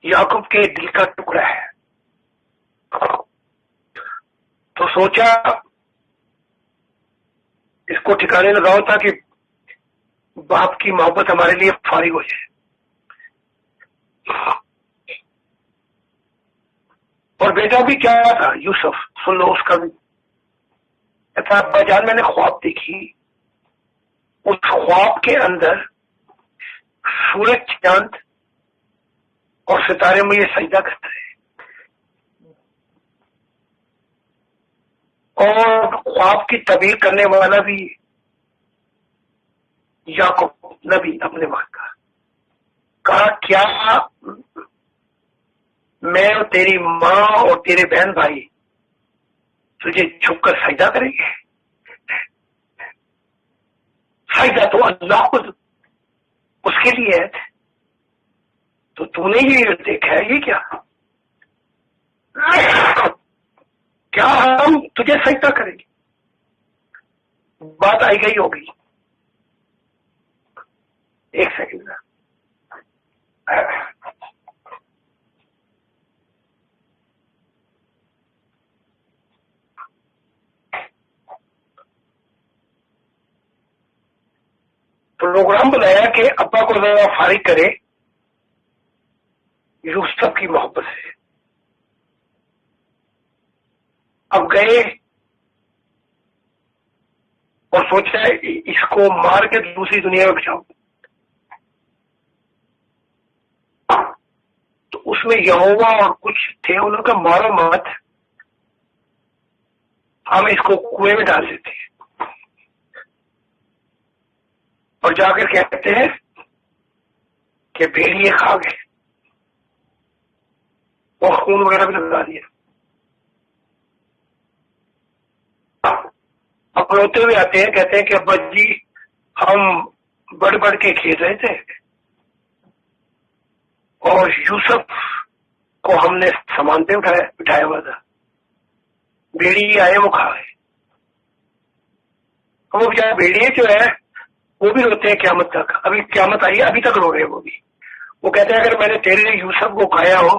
Speaker 1: یعقوب کے دل کا ٹکڑا ہے. تو سوچا اس کو ٹھکانے لگاؤ تاکہ باپ کی محبت ہمارے لیے فارغ ہو جائے. اور بیٹا بھی کیا تھا یوسف، سن لو اس کا بھی. ابا جان میں نے خواب دیکھی، اس خواب کے اندر سورج چاند اور ستارے مجھے سجدہ کرتے ہیں، اور خواب کی تعبیر کرنے والا بھی یعقوب نبی اپنے وقت کا. کہا کیا میں اور تیری ماں اور تیرے بہن بھائی تجھے چھپ کر سجدہ کریں گے؟ سجدہ تو اللہ کو اس کے لیے ہے. تو نے یہ دیکھا ہے، یہ کیا ہم تجھے سجدہ کریں گے؟ بات آئی گئی ہوگی. ایک سیکنڈ. پروگرام بنایا کہ ابا کو ذرا فارغ کرے یوسف کی محبت سے. اب گئے اور سوچا اس کو مار کے دوسری دنیا میں بچاؤ. تو اس میں یہوہ اور کچھ تھے، انہوں نے کہا مارو مت، ہم اس کو کنویں میں ڈال دیتے ہیں. اور جا کر کہتے ہیں کہ بھیڑیے کھا گئے اور خون وغیرہ بھی لگا دیا. اب روتے ہوئے آتے ہیں، کہتے ہیں کہ ابا جی ہم بڑھ کے کھیل رہے تھے اور یوسف کو ہم نے سامان پہ بٹھایا ہوا تھا، بھیڑیے آئے وہ کھا گئے. وہ بیچارے بھیڑیے جو ہے وہ بھی روتے ہیں قیامت تک. ابھی قیامت آئی ہے، ابھی تک رو رہے ہیں وہ بھی. وہ کہتے ہیں اگر میں نے تیرے یوسف کو کھایا ہو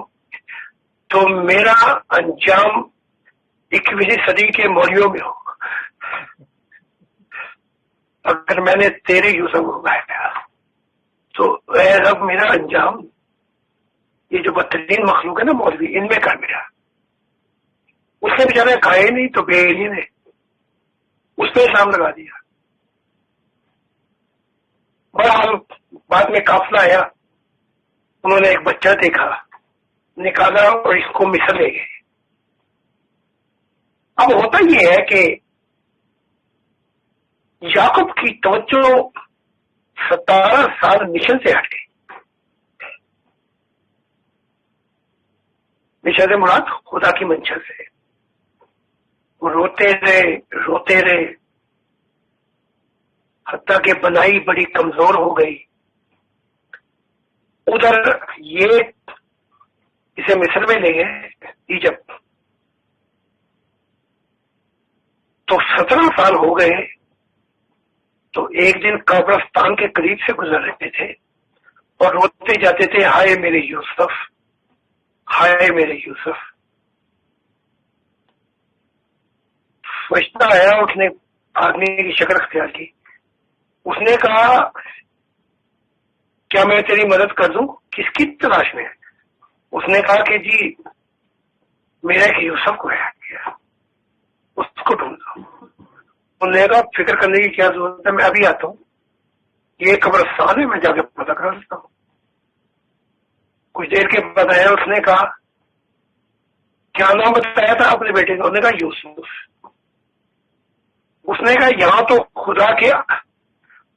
Speaker 1: تو میرا انجام 21ویں صدی کے موریوں میں ہو. اگر میں نے تیرے یوسف کو کھایا تو اے رب میرا انجام یہ جو بدترین مخلوق ہے نا مولوی، ان میں کر میرا. اس نے بیچارے کھائے نہیں تو بےلی نے اس پہ الزام لگا دیا. بہرحال بعد میں قافلہ آیا, انہوں نے ایک بچہ دیکھا, نکالا اور اس کو مصر لے گئے. اب ہوتا یہ ہے کہ یعقوب کی توجہ 17 سال مشن سے ہٹ گئی. مشن سے مراد خدا کی منشا سے. وہ روتے رہے حتیٰ کہ بنائی بڑی کمزور ہو گئی. ادھر یہ اسے مصر میں لے گئے ایجپٹ, تو 17 سال ہو گئے. تو ایک دن قبرستان کے قریب سے گزر رہے تھے اور روتے جاتے تھے, ہائے میرے یوسف, ہائے میرے یوسف. فرشتہ آیا, اس نے آدمی کی شکل اختیار کی. اس نے کہا کیا میں تیری مدد کر دوں؟ کس کی تلاش میں؟ اس نے کہا کہ جی میرا ایک یوسف کو ہے, اس کو ڈھونڈ دو. انہوں نے کہا فکر کرنے کی کیا ضرورت ہے, میں ابھی آتا ہوں, یہ قبرستان ہے, میں جا کے پتہ کر لیتا ہوں. کچھ دیر کے بعد آیا, اس نے کہا کیا نام بتایا تھا اپنے بیٹے کا؟ انہوں نے کہا یوسف. اس نے کہا یہاں تو خدا کے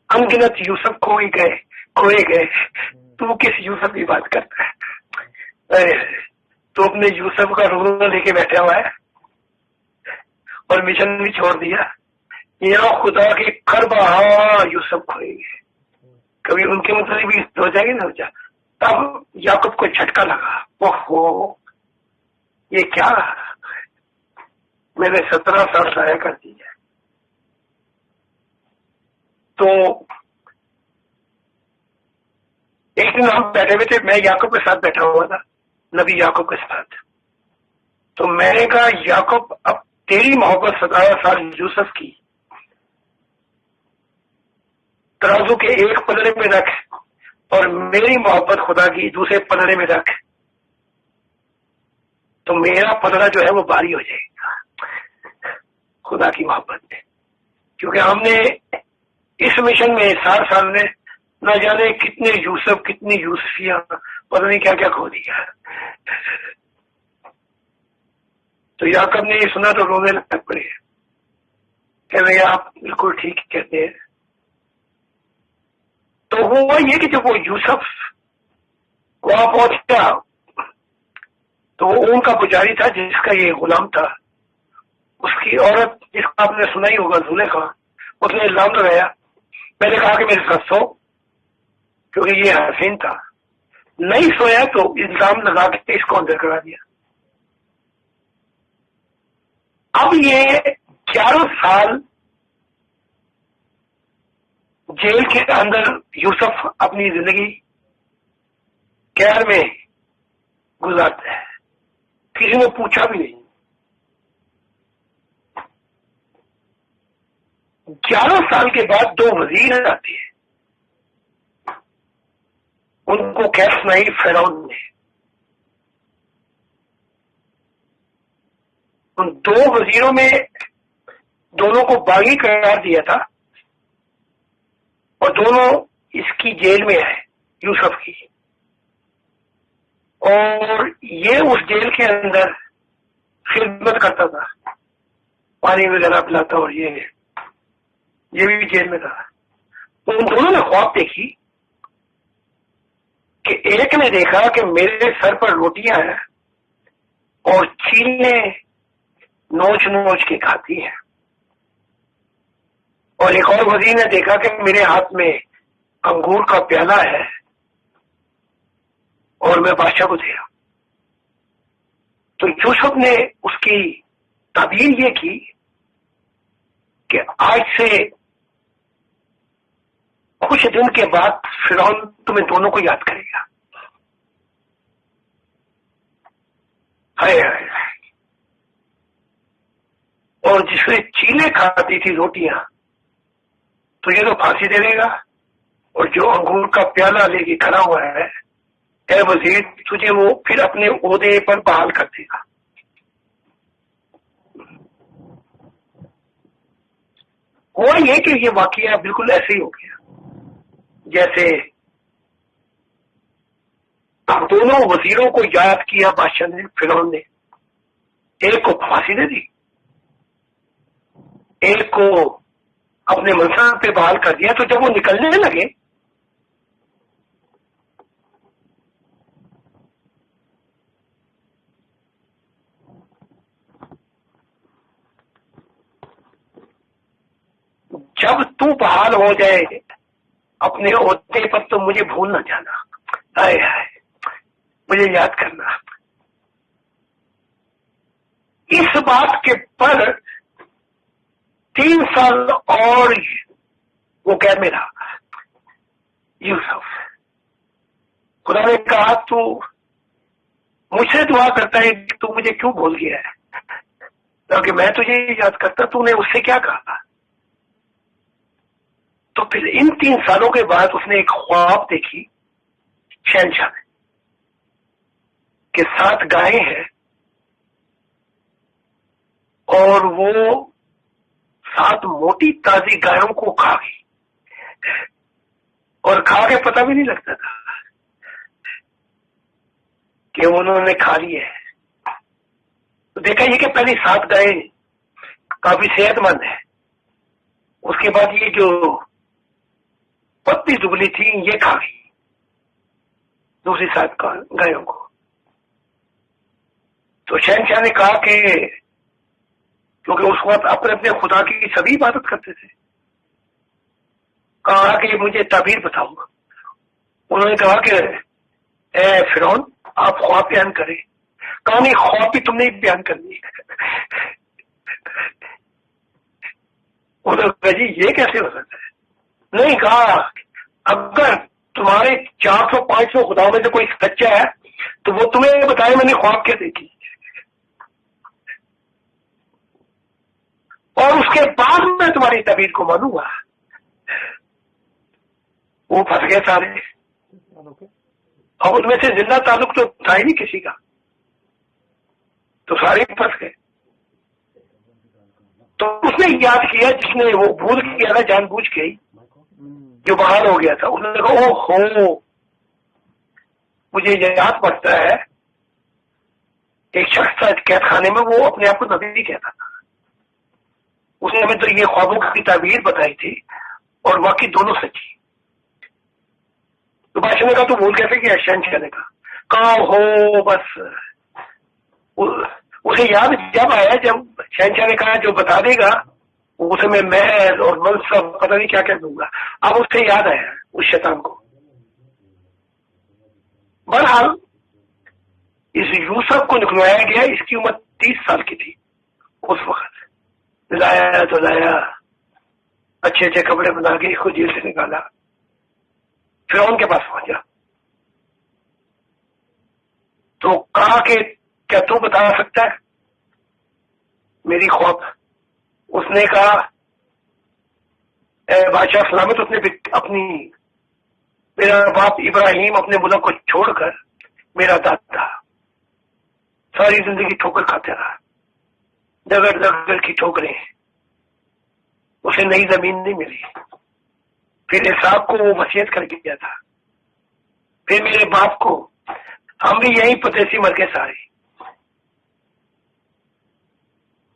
Speaker 1: انگنت یوسف کھوئے گئے, تو کس یوسف کی بات کرتا ہے؟ تو اپنے یوسف کا رونا لے کے بیٹھا ہوا ہے اور مشن بھی چھوڑ دیا. یہاں خدا کے کربہا یوسف کھوئے گئے. کبھی ان کے مطلب بھی ہو جائے گی نہ ہو جائے. تب یعقوب کو جھٹکا لگا, اوہو یہ کیا, میں نے 17 سال ضائع کر دی ہے. تو ایک دن ہم بیٹھے ہوئے تھے, میں یعقوب کے ساتھ بیٹھا ہوا تھا, نبی یعقوب کے ساتھ. تو میں نے کہا یعقوب اب تیری محبت 17 سال یوسف کی ترازو کے ایک پلڑے میں رکھ اور میری محبت خدا کی دوسرے پلڑے میں رکھ, تو میرا پلڑا جو ہے وہ بھاری ہو جائے گا خدا کی محبت میں. کیونکہ ہم نے اس مشن میں 7 سال میں نہ جانے کتنے یوسف, کتنی یوسفیاں, پتہ نہیں کیا کیا کھو دیا. تو یعقوب نے یہ سنا تو رونے لگ پڑے کہ بھائی آپ بالکل ٹھیک کہتے ہیں. تو ہوا یہ کہ جب وہ یوسف وہاں پہنچا تو وہ اون کا پجاری تھا جس کا یہ غلام تھا. اس کی عورت جس کا آپ نے سنا ہی ہوگا, زلیخا, اس نے الزام لگایا. میں نے کہا کہ میرے ساتھ سو, کیونکہ یہ حسین تھا. نہیں سویا تو الزام لگا کے اس کو اندر کرا دیا. اب یہ 11 سال جیل کے اندر یوسف اپنی زندگی قید میں گزارتا ہے, کسی نے پوچھا بھی نہیں. 11 سال کے بعد 2 وزیر آتے ہیں, ان کو قید سنائی فرعون نے. ان 2 وزیروں میں دونوں کو باغی قرار دیا تھا اور دونوں اس کی جیل میں ہے, یوسف کی. اور یہ اس جیل کے اندر خدمت کرتا تھا, پانی وغیرہ پلاتا, اور یہ بھی جیل میں تھا. تو ان دونوں نے خواب دیکھی کہ ایک نے دیکھا کہ میرے سر پر روٹیاں ہیں اور چیلیں نوچ نوچ کے کھاتی ہیں, اور ایک اور وزیر نے دیکھا کہ میرے ہاتھ میں انگور کا پیالہ ہے اور میں بادشاہ کو دیا. تو یوسف نے اس کی تعبیر یہ کی کہ آج سے کچھ دن کے بعد فرعون تمہیں دونوں کو یاد کرے گا. اور جس نے چیلیں کھاتی تھی روٹیاں, تو یہ تو پھانسی دے دے گا, اور جو انگور کا پیالہ لے کے کھڑا ہوا ہے, اے وزیر, تجھے وہ پھر اپنے عہدے پر بحال کر دے گا. ہوا یہ کہ یہ واقعہ بالکل ایسے ہی ہو گیا جیسے دونوں وزیروں کو یاد کیا بادشاہ نے، فرعون نے، ایک کو پھانسی دے دی، ایک کو اپنے منصب پہ بحال کر دیا. تو جب وہ نکلنے لگے جب تو بحال ہو جائے اپنے عہدے پر تو مجھے بھول نہ جانا، ہائے ہائے مجھے یاد کرنا. اس بات کے پر 3 سال اور وہ قید میں رہا یوسف. خدا نے کہا تو مجھ سے دعا کرتا ہے کہ تو مجھے کیوں بھول گیا ہے، کیونکہ میں تجھے یاد کرتا. تو نے اس سے کیا کہا؟ تو پھر ان 3 سالوں کے بعد اس نے ایک خواب دیکھی شہنشاہ نے کہ 7 گائیں ہیں اور وہ 7 موٹی تازی گایوں کو کھا گئی اور کھا کے پتہ بھی نہیں لگتا تھا کہ انہوں نے کھا لی ہے. تو دیکھا یہ کہ پہلی 7 گائیں کافی صحت مند ہے، اس کے بعد یہ جو پتلی دبلی تھی یہ کھا گئی دوسری 7 گایوں کو. تو شہنشاہ نے کہا کہ کیونکہ اس وقت اپنے اپنے خدا کی سبھی عبادت کرتے تھے، کہا کہ مجھے تعبیر بتاؤ. انہوں نے کہا کہ اے فرعون آپ خواب بیان کریں. کہا نہیں، خواب بھی تم نے بیان کرنی ہے. انہوں نے کہا جی یہ کیسے ہو سکتا ہے؟ نہیں، کہا اگر تمہارے 400-500 خداؤں میں سے کوئی سچا ہے تو وہ تمہیں بتائے میں نے خواب کیا دیکھی، اور اس کے بعد میں تمہاری تعبیر کو مانوں گا. وہ پھنس گئے سارے، اور ان میں سے زندہ تعلق تو تھا ہی نہیں کسی کا، تو سارے پھنس گئے. تو اس نے یاد کیا جس نے وہ بھول کیا تھا جان بوجھ کے ہی، جو باہر ہو گیا تھا. انہوں نے کہا او ہو مجھے یاد پڑتا ہے ایک شخص تھا قید خانے میں، وہ اپنے آپ کو نبی کہتا تھا. اس نے ہمیں تو یہ خوابوں کی تعبیر بتائی تھی اور واقعی دونوں سچی. تو بادشاہ نے کہا تو بھول کیسے کیا؟ شہنشاہ نے کہا ہو بس اسے یاد جب آیا جب شہنشاہ نے کہا جو بتا دے گا اسے میں محل اور منصب پتہ نہیں کیا کیا دوں گا. اب اس سے یاد آیا اس شیطان کو. بہرحال اس یوسف کو نکلوایا گیا، اس کی عمر 30 سال کی تھی اس وقت. لایا تو لایا، اچھے اچھے کپڑے بنا کے اس کو جیل سے نکالا، فرعون کے پاس پہنچا. تو کہا کہ کیا تو بتا سکتا ہے میری خواب؟ اس نے کہا اے بادشاہ سلامت، اس نے اپنی میرا باپ ابراہیم اپنے ملک کو چھوڑ کر میرا دادا ساری زندگی ٹھوکر کھاتے رہا، دگڑ دگڑ کی ٹھوکریں، اسے نئی زمین نہیں ملی. پھر اسحاق کو وہ وصیت کر کے گیا تھا، پھر میرے باپ کو، ہم بھی یہیں پتیسی مر کے سارے.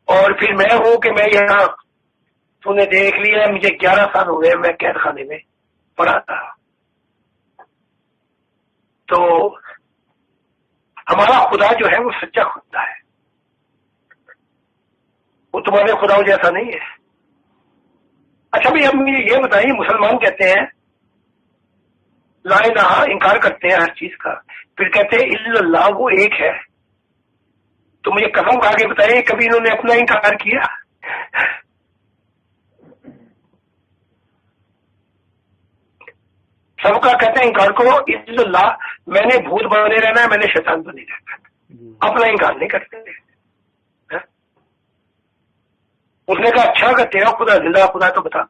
Speaker 1: اور پھر میں ہوں کہ میں یہاں، تو نے دیکھ لیا مجھے 11 سال ہو گئے میں قید خانے میں پڑا تھا. تو ہمارا خدا جو ہے وہ سچا خدا ہے، وہ تمہارے خداؤں جیسا نہیں ہے. اچھا بھائی اب مجھے یہ بتائیے، مسلمان کہتے ہیں لا الہ، انکار کرتے ہیں ہر چیز کا، پھر کہتے ہیں الا اللہ وہ ایک ہے. تو مجھے قسم کھا کے بتائیے کبھی انہوں نے اپنا انکار کیا؟ سب کا کہتے ہیں انکار کرو الا اللہ، میں نے بھوت بنے رہنا ہے، میں نے شیطان بنے رہنا ہے، اپنا انکار نہیں کرتے. اس نے کہا اچھا کہ تیرا خدا زندہ خدا تو بتا.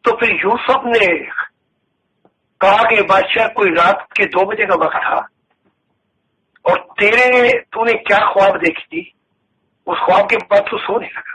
Speaker 1: تو پھر یوسف نے کہا کہ بادشاہ کوئی رات کے 2 بجے کا وقت تھا اور تو نے کیا خواب دیکھی تھی؟ اس خواب کے بعد تو سو نہیں لگا.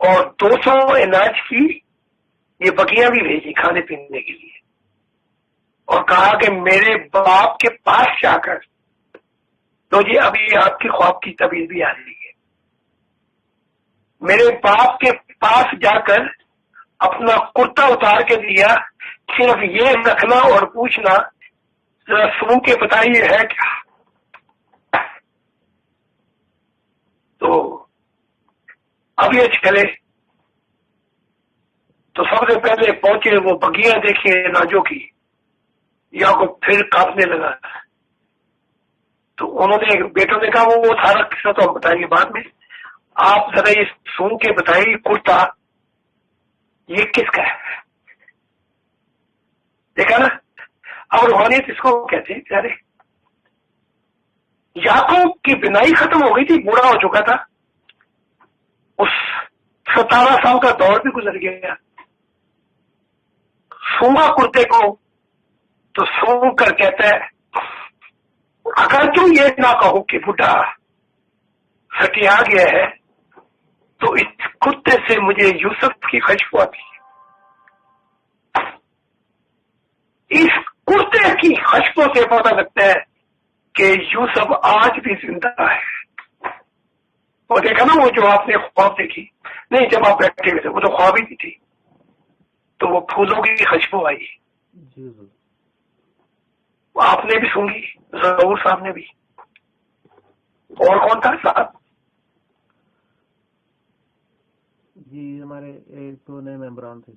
Speaker 1: اور 200 اناج کی یہ بکیاں بھی بھیجی کھانے پینے کے لیے، اور کہا کہ میرے باپ کے پاس جا کر تو جی ابھی آپ کی خواب کی تعبیر بھی آ رہی ہے، میرے باپ کے پاس جا کر اپنا کرتا اتار کے دیا، صرف یہ رکھنا اور پوچھنا ذرا سن کے بتائیے ہے کیا؟ تو اب یہ چلے تو سب سے پہلے پہنچے، وہ بگیاں دیکھیے ناجوں کی، یا کو پھر کاپنے لگا۔ تو انہوں نے بیٹوں نے کہا وہ سارا قصہ تو ہم بتائیں گے بعد میں، آپ ذرا یہ سن کے بتائیے کرتا یہ کس کا ہے؟ دیکھا نا، اب روحانیت اس کو کہتے ہیں پیارے۔ یعقوب کی بینائی ختم ہو گئی تھی، بوڑھا ہو چکا تھا، اس 17 سال کا دور بھی گزر گیا، سونگا کرتے کو تو سونگ کر کہتا ہے اگر تم یہ نہ کہو کہ بڈھا سٹیا گیا ہے تو اس کتے سے مجھے یوسف کی خوشبو آتی ہے، اس کتے کی خوشبو سے پتہ لگتا ہے کہ یوسف آج بھی زندہ ہے۔ وہ دیکھا نا، وہ جو آپ نے خواب دیکھی، نہیں جب آپ بیٹھے ہوئے تھے وہ تو خواب ہی تھی، تو وہ پھولوں کی خوشبو آئی، آپ نے بھی سنگی، ضرور صاحب نے بھی، اور کون تھا صاحب؟
Speaker 3: جی ہمارے ایک دو نئے ممبران تھے۔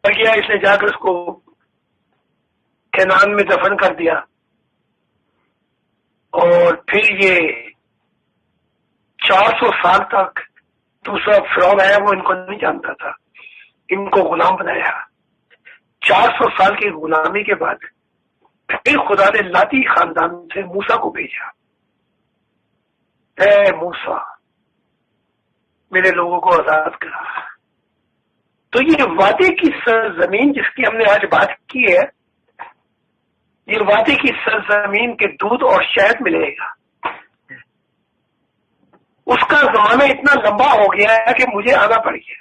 Speaker 1: گیا اس نے جا کر اس کو کینان میں دفن کر دیا، اور پھر یہ 400 سال تک دوسرا فرعون آیا، وہ ان کو نہیں جانتا تھا، ان کو غلام بنایا۔ 400 سال کی غلامی کے بعد پھر خدا نے لاتی خاندان سے موسیٰ کو بھیجا، اے موسیٰ میرے لوگوں کو آزاد کرا۔ تو یہ وعدے کی سرزمین جس کی ہم نے آج بات کی ہے، یہ وعدے کی سرزمین کے دودھ اور شہد ملے گا، اس کا زمانہ اتنا لمبا ہو گیا ہے کہ مجھے آنا پڑ گیا۔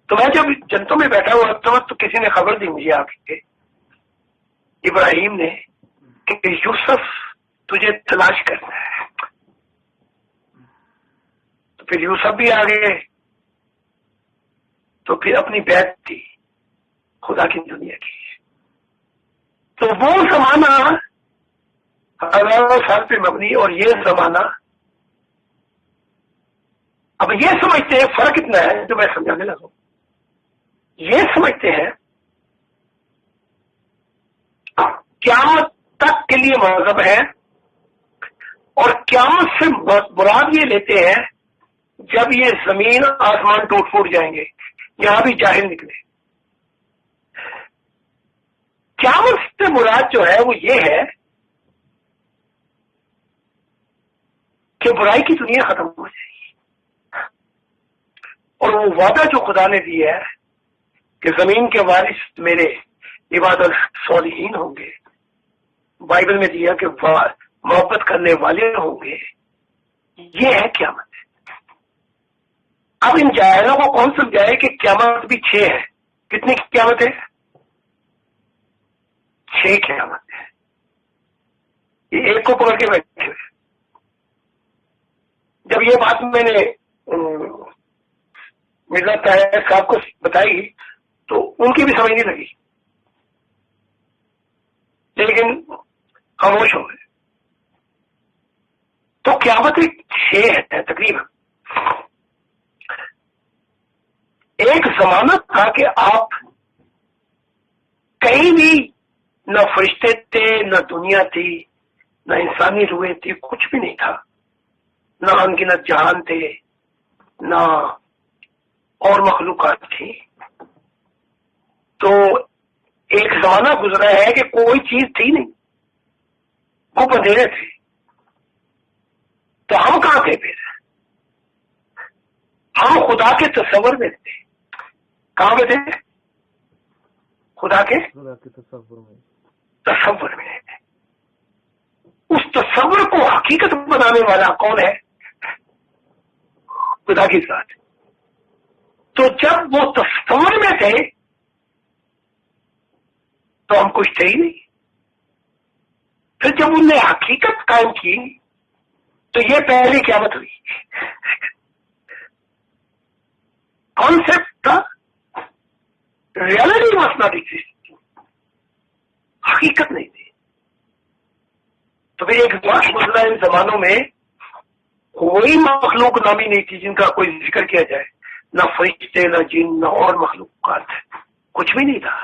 Speaker 1: تو میں جب جنتوں میں بیٹھا ہوا تھا تو کسی نے خبر دی مجھے، آپ کے ابراہیم نے، کہ یوسف تجھے تلاش کرنا ہے۔ تو پھر یوسف بھی آ گئے، تو پھر اپنی بیعت تھی خدا کی دنیا کی۔ تو وہ زمانہ ہزاروں سال پہ مبنی، اور یہ زمانہ، اب یہ سمجھتے ہیں فرق اتنا ہے جو میں سمجھانے لگا۔ یہ سمجھتے ہیں قیامت تک کے لیے مذہب ہے، اور قیامت سے مراد یہ لیتے ہیں جب یہ زمین آسمان ٹوٹ پھوٹ جائیں گے، یہاں بھی جاہل نکلے۔ قیامت سے مراد جو ہے وہ یہ ہے کہ برائی کی دنیا ختم ہو جائے گی، اور وہ وعدہ جو خدا نے دیا ہے کہ زمین کے وارث میرے عباد الصالحین ہوں گے، بائبل میں دیا کہ محبت کرنے والے ہوں گے، یہ ہے قیامت۔ اب ان جاہلوں کو کون سمجھائے کہ قیامت بھی 6 ہے؟ کتنی قیامت ہے؟ 6 قیامت ہے۔ یہ ایک کو پکڑ کے بیٹھے ہوئے۔ جب یہ بات میں نے مرزا طاہر صاحب کو بتائی تو ان کی بھی سمجھ نہیں لگی، لیکن خاموش ہو گئے۔ تو قیامت 6 ہے تقریباً۔ ایک زمانہ تھا کہ آپ کہیں بھی نہ فرشتے تھے، نہ دنیا تھی، نہ انسانی روحیں تھی، کچھ بھی نہیں تھا، نہ انگنت جہان تھے، نہ اور مخلوقات تھی۔ تو ایک زمانہ گزرا ہے کہ کوئی چیز تھی نہیں، وہ اندھیرے تھے۔ تو ہم کہاں تھے پھر؟ ہم خدا کے تصور میں تھے۔ کہاں میں تھے؟ خدا کے تصور میں۔ اس تصور کو حقیقت بنانے والا کون ہے؟ خدا کی ذات۔ تو جب وہ تصور میں تھے تو ہم کچھ تھے ہی نہیں۔ پھر جب انہوں نے حقیقت قائم کی تو یہ پہلی قیامت ہوئی۔ کانسیپٹ تھا، ریالٹی واز ناٹ ایگزسٹ، حقیقت نہیں تھی۔ تو پھر ایک وقت گزرا ان زمانوں میں کوئی مخلوق نامی نہیں تھی جن کا کوئی ذکر کیا جائے، نہ فرشتے، نہ جن، نہ اور مخلوقات، کچھ بھی نہیں تھا۔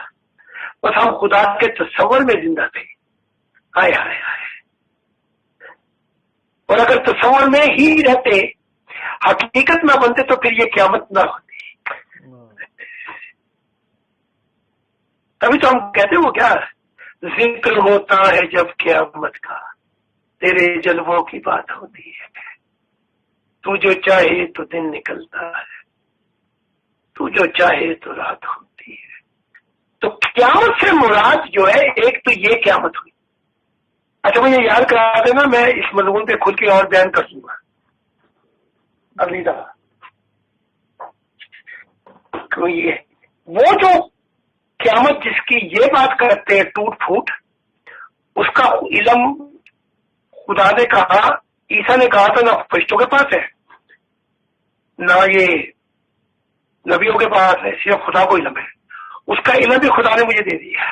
Speaker 1: بس ہم خدا کے تصور میں زندہ تھے۔ ہائے ہائے ہائے۔ اور اگر تصور میں ہی رہتے، حقیقت نہ بنتے، تو پھر یہ قیامت نہ ہوتی۔ تبھی تو ہم کہتے وہ کیا ذکر ہوتا ہے جب قیامت کا، تیرے جلووں کی بات ہوتی ہے، تو جو چاہے تو دن نکلتا ہے، تو جو چاہے تو رات ہوتی ہے۔ تو قیامت سے مراد جو ہے ایک تو یہ قیامت ہوئی۔ اچھا مجھے یاد کرا دینا، میں اس مضمون پہ کھل کے اور بیان کر دوں گا اگلی دفعہ۔ وہ جو قیامت جس کی یہ بات کرتے ہیں ٹوٹ پھوٹ، اس کا علم خدا نے کہا، عیسیٰ نے کہا تھا نہ فرشتوں کے پاس ہے، نہ یہ نبیوں کے پاس ہے، صرف خدا کو علم ہے۔ اس کا علم بھی خدا نے مجھے دے دیا۔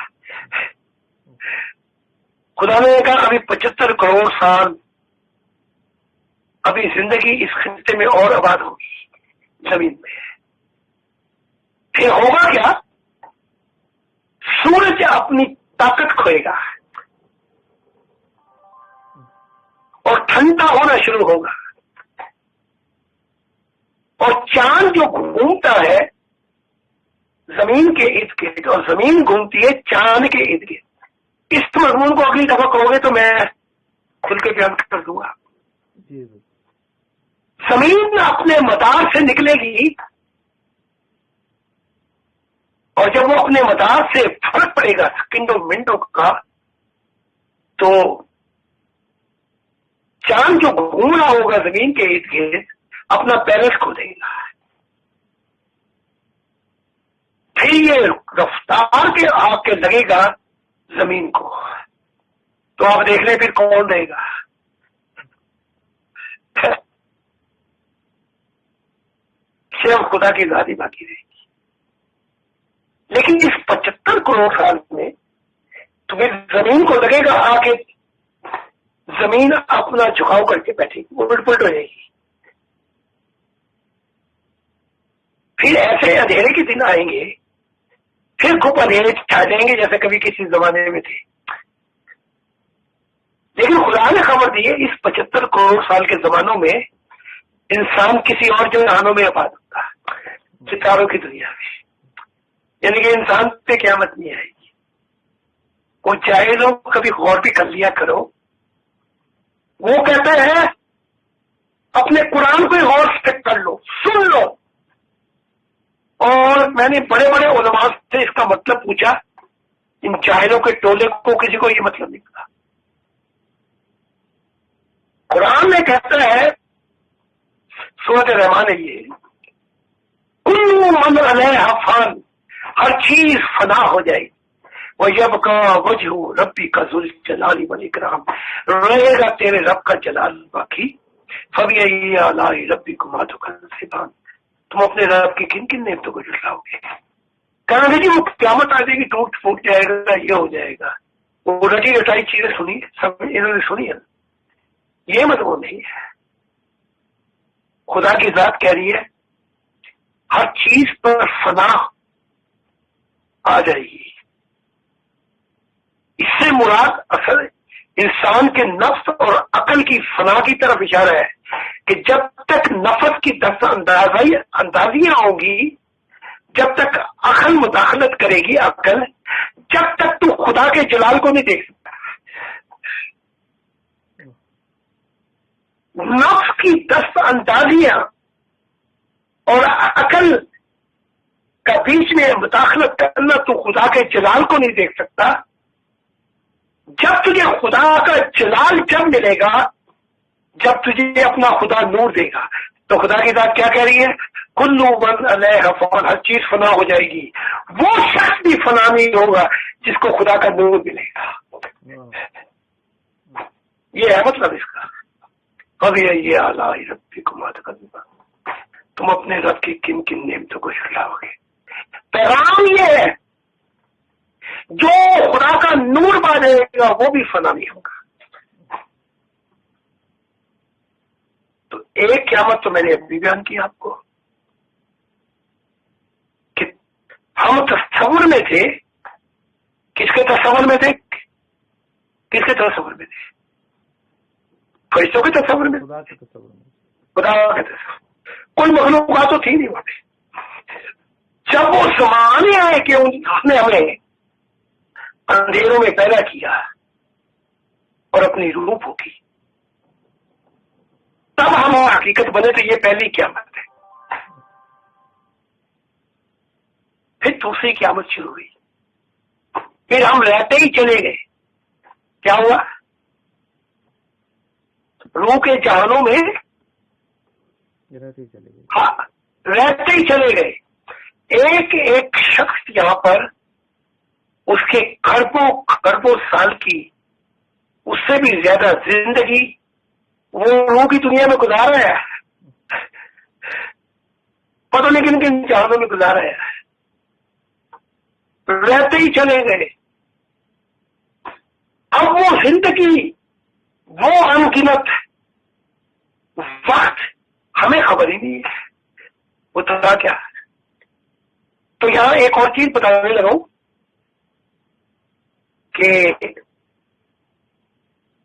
Speaker 1: خدا نے کہا ابھی 75 کروڑ سال ابھی زندگی اس خطے میں اور آباد ہوگی زمین میں۔ پھر ہوگا کیا؟ سورج اپنی طاقت کھوئے گا اور ٹھنڈا ہونا شروع ہوگا، اور چاند جو گھومتا ہے زمین کے ارد گرد اور زمین گھومتی ہے چاند کے ارد گرد۔ اس مضمون کو اگلی دفعہ کہو گے تو میں کھل کے بیان کر دوں گا۔ زمین اپنے مدار سے نکلے گی، اور جب وہ اپنے مدار سے فرق پڑے گا سیکنڈوں منٹوں کا، تو چاند جو گھوم رہا ہوگا زمین کے ارد گرد اپنا بیلنس کھو دے گا۔ پھر یہ رفتار کے آ کے لگے گا زمین کو، تو آپ دیکھ لیں پھر کون رہے گا۔ صرف خدا کی ذات ہی باقی رہے گی۔ لیکن اس 75 کروڑ سال میں تو پھر زمین کو لگے گا آ کے زمین اپنا جھکاؤ کر کے بیٹھے گی، الٹ پلٹ ہو جائے گی۔ پھر ایسے اندھیرے کے دن آئیں گے پھر خوب اندھیرے چھا جائیں گے جیسے کبھی کسی زمانے میں تھے. لیکن خدا نے خبر دی ہے اس 75 کروڑ سال کے زمانوں میں انسان کسی اور جہانوں میں آباد ہوتا ہے, ستاروں کی دنیا میں. یعنی کہ انسان پہ قیامت نہیں آئے گی. وہ چاہے لوگ کبھی غور بھی کر لیا کرو. وہ کہتے ہیں اپنے قرآن کو غور سے کر لو, سن لو. اور میں نے بڑے بڑے علماء سے اس کا مطلب پوچھا, ان جاہلوں کے ٹولے کو کسی کو یہ مطلب نہیں پتا. قرآن میں کہتا ہے سورۃ رحمان ہے یہ, کل من علیہا فان, ہر چیز فنا ہو جائے گی. وَيَبْقَى وَجْهُ رَبِّكَ ذُو الْجَلَالِ وَالْإِكْرَامِ, رہے گا تیرے رب کا جلال باقی. فَبِأَيِّ آلَاءِ رَبِّكُمَا تُكَذِّبَانِ, تم اپنے رب کی کن کن نعمتوں کو جھٹلاؤ گے. کہنا کہ جی وہ قیامت آ جائے گی, ٹوٹ پھوٹ جائے گا, یہ ہو جائے گا. وہ رٹی رٹائی چیزیں سنی, سب انہوں نے سنی ہے. یہ مطلب نہیں ہے. خدا کی ذات کہہ رہی ہے ہر چیز پر فنا آ جائے گی. اس سے مراد اصل انسان کے نفس اور عقل کی فنا کی طرف اشارہ ہے کہ جب تک نفس کی دست اندازیاں ہوں گی, جب تک عقل مداخلت کرے گی عقل, جب تک تو خدا کے جلال کو نہیں دیکھ سکتا. نفس کی دست اندازیاں اور عقل کا بیچ میں مداخلت کرنا, تو خدا کے جلال کو نہیں دیکھ سکتا. جب تجھے خدا کا جلال جب ملے گا, جب تجھے اپنا خدا نور دے گا, تو خدا کی ذات کیا کہہ رہی ہے, کلو من علیہا فان, ہر چیز فنا ہو جائے گی. وہ شخص بھی فنا نہیں ہوگا جس کو خدا کا نور ملے گا. یہ ہے مطلب اس کا. فَبِأَيِّ آلَاءِ رَبِّكُمَا تُكَذِّبَانِ, تم اپنے رب کی کن کن نعمتوں کو جھٹلاؤ گے. پیغام یہ ہے جو خدا کا نور پا جائے گا وہ بھی فنا نہیں ہوگا. تو ایک قیامت تو میں نے ابھی بیان کی آپ کو کہ ہم تصور میں تھے. کس کے تصور میں تھے؟ کس کے تصور میں تھے؟ فرشتوں کے تصور میں,
Speaker 3: خدا کے تصور میں,
Speaker 1: خدا کے تصور. کوئی مخلوقات تو تھی نہیں وہاں پہ. جب وہ زمانے آئے کہ اس نے ہمیں اندھیروں میں پیدا کیا اور اپنی روح پھونکی, تب ہم حقیقت بنے. تو یہ پہلی قیامت ہے. پھر دوسری قیامت شروع ہوئی. پھر ہم رہتے ہی چلے گئے. کیا ہوا؟ روح کے جہانوں میں رہتے ہی چلے گئے. ایک ایک شخص یہاں پر اس کے خربوں سال کی, اس سے بھی زیادہ زندگی وہ روح کی دنیا میں گزارا ہے. پتہ نہیں کن کن جہانوں میں گزارا ہے. رہتے ہی چلے گئے. اب وہ زندگی, وہ انگنت وقت ہمیں خبر ہی نہیں ہے وہ تھا کیا. تو یہاں ایک اور چیز بتانے لگا ہوں کہ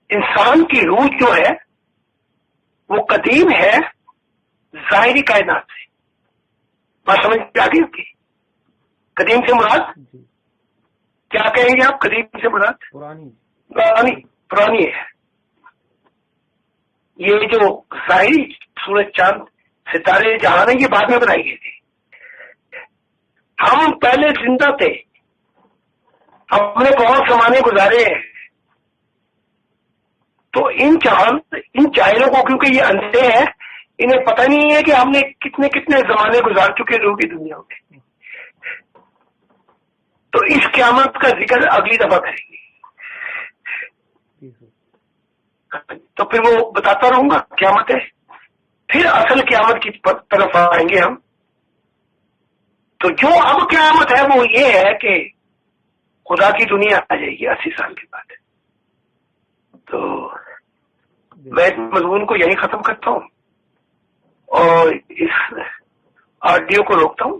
Speaker 1: انسان کی روح جو ہے وہ قدیم ہے ظاہری کائنات سے. بات سمجھ آ گئی آپ کی؟ قدیم سے مراد کیا کہیں گے آپ؟ قدیم سے مراد پرانی ہے. یہ جو ظاہری سورج چاند ستارے جہاں یہ بعد میں بنائی گئی تھی. ہم پہلے زندہ تھے, ہم نے بہت زمانے گزارے ہیں. تو ان جاہلوں کو, کیونکہ یہ اندھے ہیں, انہیں پتہ نہیں ہے کہ ہم نے کتنے کتنے زمانے گزار چکے روح کی دنیا میں. تو اس قیامت کا ذکر اگلی دفعہ کریں گے. تو پھر وہ بتاتا رہوں گا قیامت ہے. پھر اصل قیامت کی طرف آئیں گے ہم. تو جو اب قیامت ہے وہ یہ ہے کہ خدا کی دنیا آ جائے گی 80 سال کے بعد. تو میں مضمون کو یہیں ختم کرتا ہوں اور اس آڈیو کو روکتا ہوں